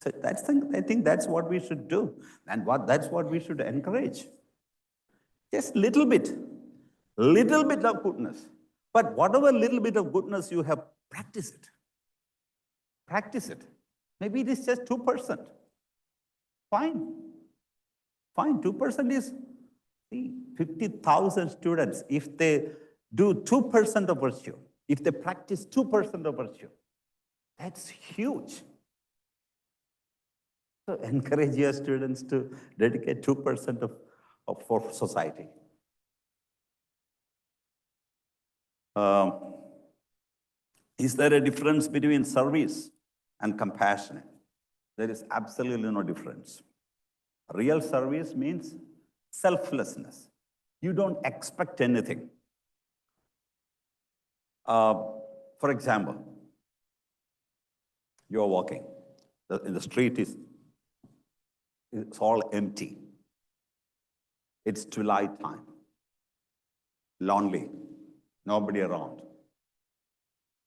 So I think that's what we should do. And that's what we should encourage. Just little bit of goodness. But whatever little bit of goodness you have, practice it. Practice it. Maybe it is just 2%. Fine. 2% is, see, 50,000 students, if they do 2% of virtue, if they practice 2% of virtue, that's huge. So encourage your students to dedicate 2% for society. Is there a difference between service and compassion? There is absolutely no difference. Real service means selflessness. You don't expect anything. For example, you're walking. In the street, it's all empty. It's twilight time. Lonely. Nobody around.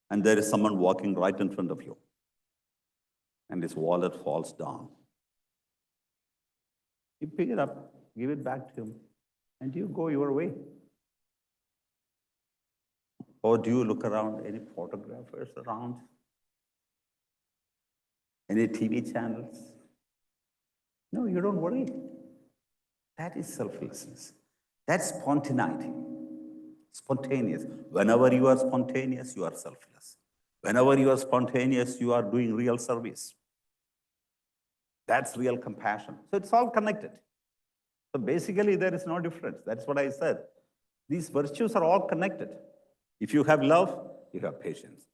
And there is someone walking right in front of you. And his wallet falls down. You pick it up, give it back to him, and you go your way. Or do you look around, any photographers around? Any TV channels? No, you don't worry. That is selflessness. That's spontaneity. Spontaneous. Whenever you are spontaneous, you are selfless. Whenever you are spontaneous, you are doing real service. That's real compassion. So it's all connected. So basically, there is no difference. That's what I said. These virtues are all connected. If you have love, you have patience.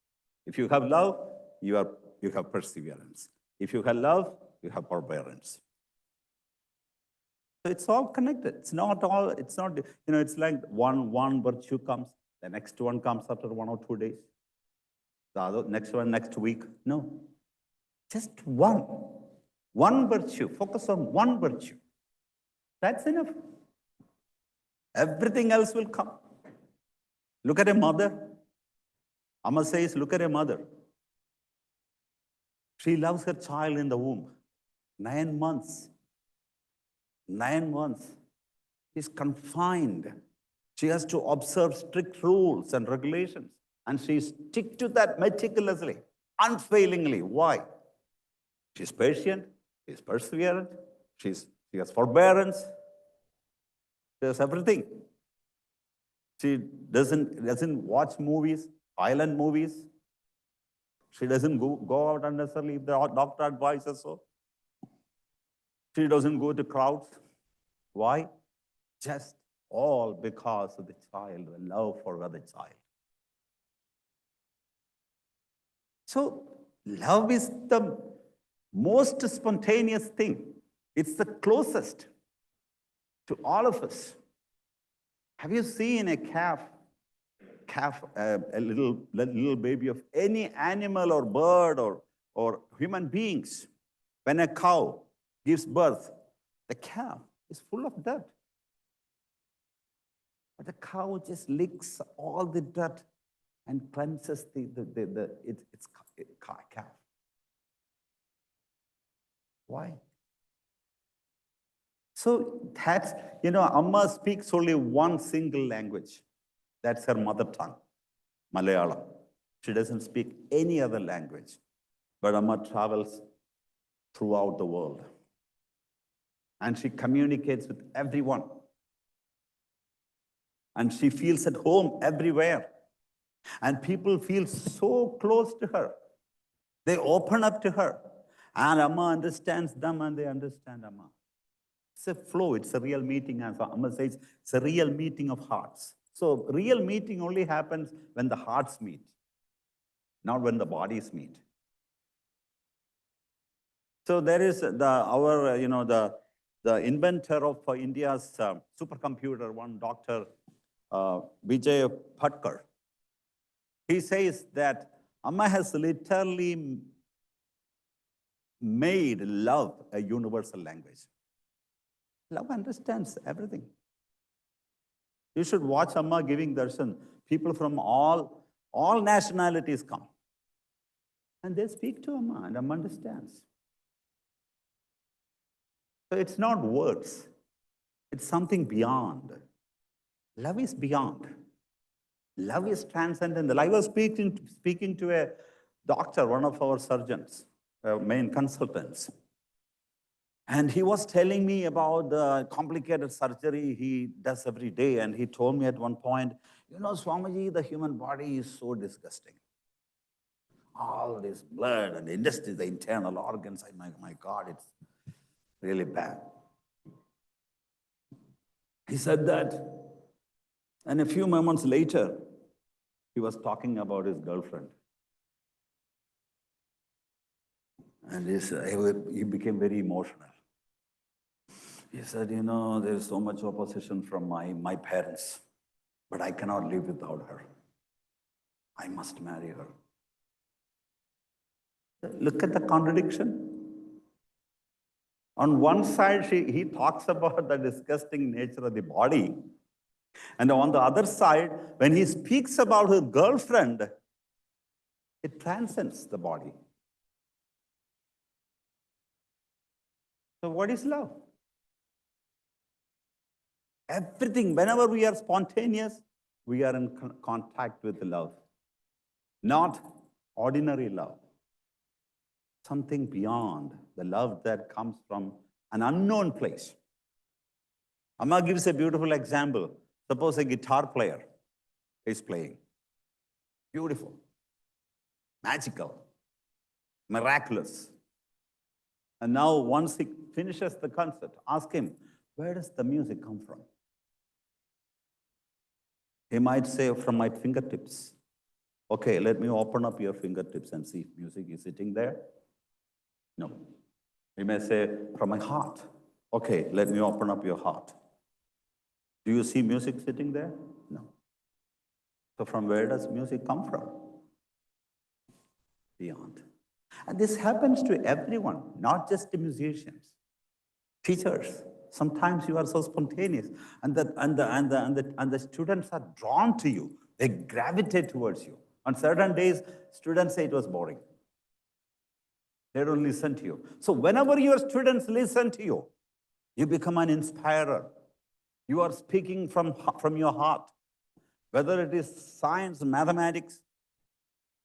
If you have love, you have perseverance. If you have love, you have forbearance. So it's all connected. It's not, it's like one virtue comes, the next one comes after 1 or 2 days. The other, next one, next week. No, just one. One virtue, focus on one virtue. That's enough. Everything else will come. Look at a mother. Amma says, look at a mother. She loves her child in the womb. 9 months. 9 months. She's confined. She has to observe strict rules and regulations. And she sticks to that meticulously, unfailingly. Why? She's patient. She's perseverant. She has forbearance. She has everything. She doesn't watch movies, violent movies. She doesn't go out unnecessarily if the doctor advises so. She doesn't go to crowds. Why? Just all because of the child, the love for the child. So love is the most spontaneous thing. It's the closest to all of us. Have you seen a calf, a little baby of any animal or bird or human beings? When a cow gives birth, the calf is full of dirt. But the cow just licks all the dirt and cleanses its calf. Why? So that's, Amma speaks only one single language. That's her mother tongue, Malayalam. She doesn't speak any other language. But Amma travels throughout the world. And she communicates with everyone. And she feels at home everywhere. And people feel so close to her. They open up to her. And Amma understands them and they understand Amma. It's a flow, it's a real meeting, as Amma says, it's a real meeting of hearts. So real meeting only happens when the hearts meet, not when the bodies meet. So there is the inventor of India's supercomputer, one Dr. Vijay Bhatkar. He says that Amma has literally made love a universal language. Love understands everything. You should watch Amma giving darshan. People from all nationalities come. And they speak to Amma and Amma understands. So it's not words. It's something beyond. Love is beyond. Love is transcendent. I was speaking to a doctor, one of our surgeons, main consultants. And he was telling me about the complicated surgery he does every day. And he told me at one point, Swamiji, the human body is so disgusting. All this blood and intestines, the internal organs, my God, it's really bad. He said that. And a few moments later, he was talking about his girlfriend. And he became very emotional. He said, there's so much opposition from my parents, but I cannot live without her. I must marry her. Look at the contradiction. On one side, he talks about the disgusting nature of the body. And on the other side, when he speaks about his girlfriend, it transcends the body. So what is love? Everything, whenever we are spontaneous, we are in contact with love. Not ordinary love. Something beyond the love that comes from an unknown place. Amma gives a beautiful example. Suppose a guitar player is playing. Beautiful, magical, miraculous. And now once he finishes the concert, ask him, where does the music come from? He might say, from my fingertips. Okay, let me open up your fingertips and see if music is sitting there. No. He may say, from my heart. Okay, let me open up your heart. Do you see music sitting there? No. So from where does music come from? Beyond. And this happens to everyone, not just the musicians. Teachers, sometimes you are so spontaneous, and the students are drawn to you. They gravitate towards you. On certain days, students say it was boring. They don't listen to you. So whenever your students listen to you, you become an inspirer. You are speaking from your heart. Whether it is science, mathematics,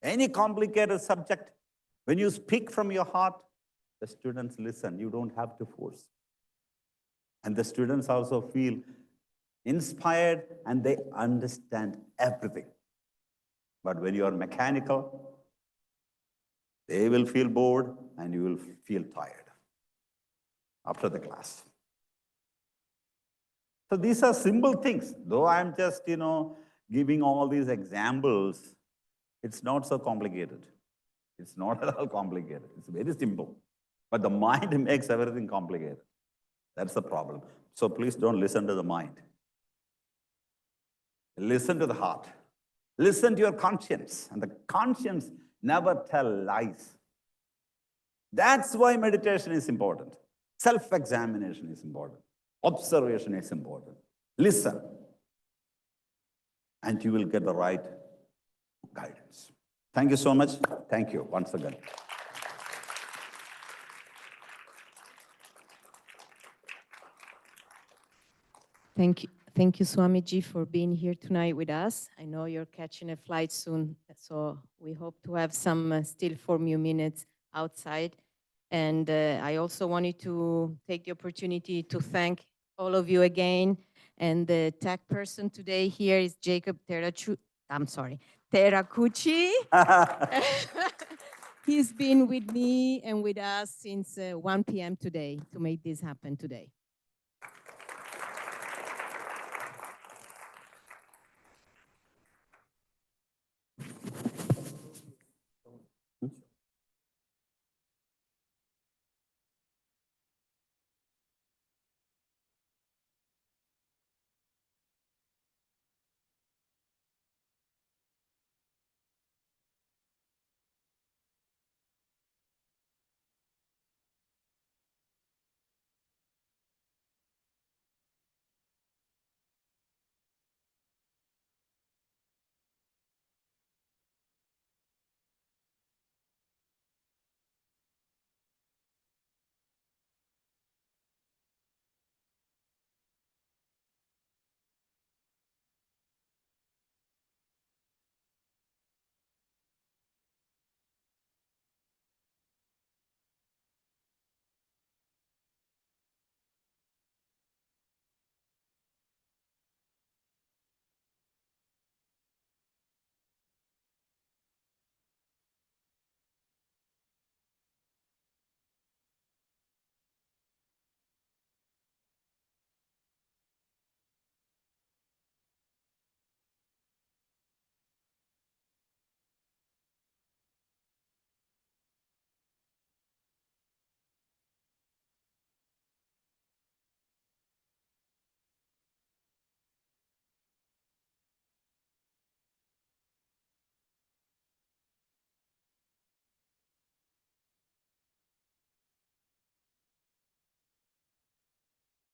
any complicated subject, when you speak from your heart, the students listen. You don't have to force. And the students also feel inspired and they understand everything. But when you are mechanical, they will feel bored and you will feel tired after the class. So these are simple things. Though I'm just, giving all these examples, it's not so complicated. It's not at all complicated. It's very simple. But the mind makes everything complicated. That's the problem. So please don't listen to the mind. Listen to the heart. Listen to your conscience. And the conscience never tells lies. That's why meditation is important. Self-examination is important. Observation is important. Listen. And you will get the right guidance. Thank you so much. Thank you once again. Thank you, Swamiji, for being here tonight with us. I know you're catching a flight soon, so we hope to have some still for few minutes outside. And I also wanted to take the opportunity to thank all of you again. And the tech person today here is Jacob Teracucci. He's been with me and with us since 1 p.m. today to make this happen today.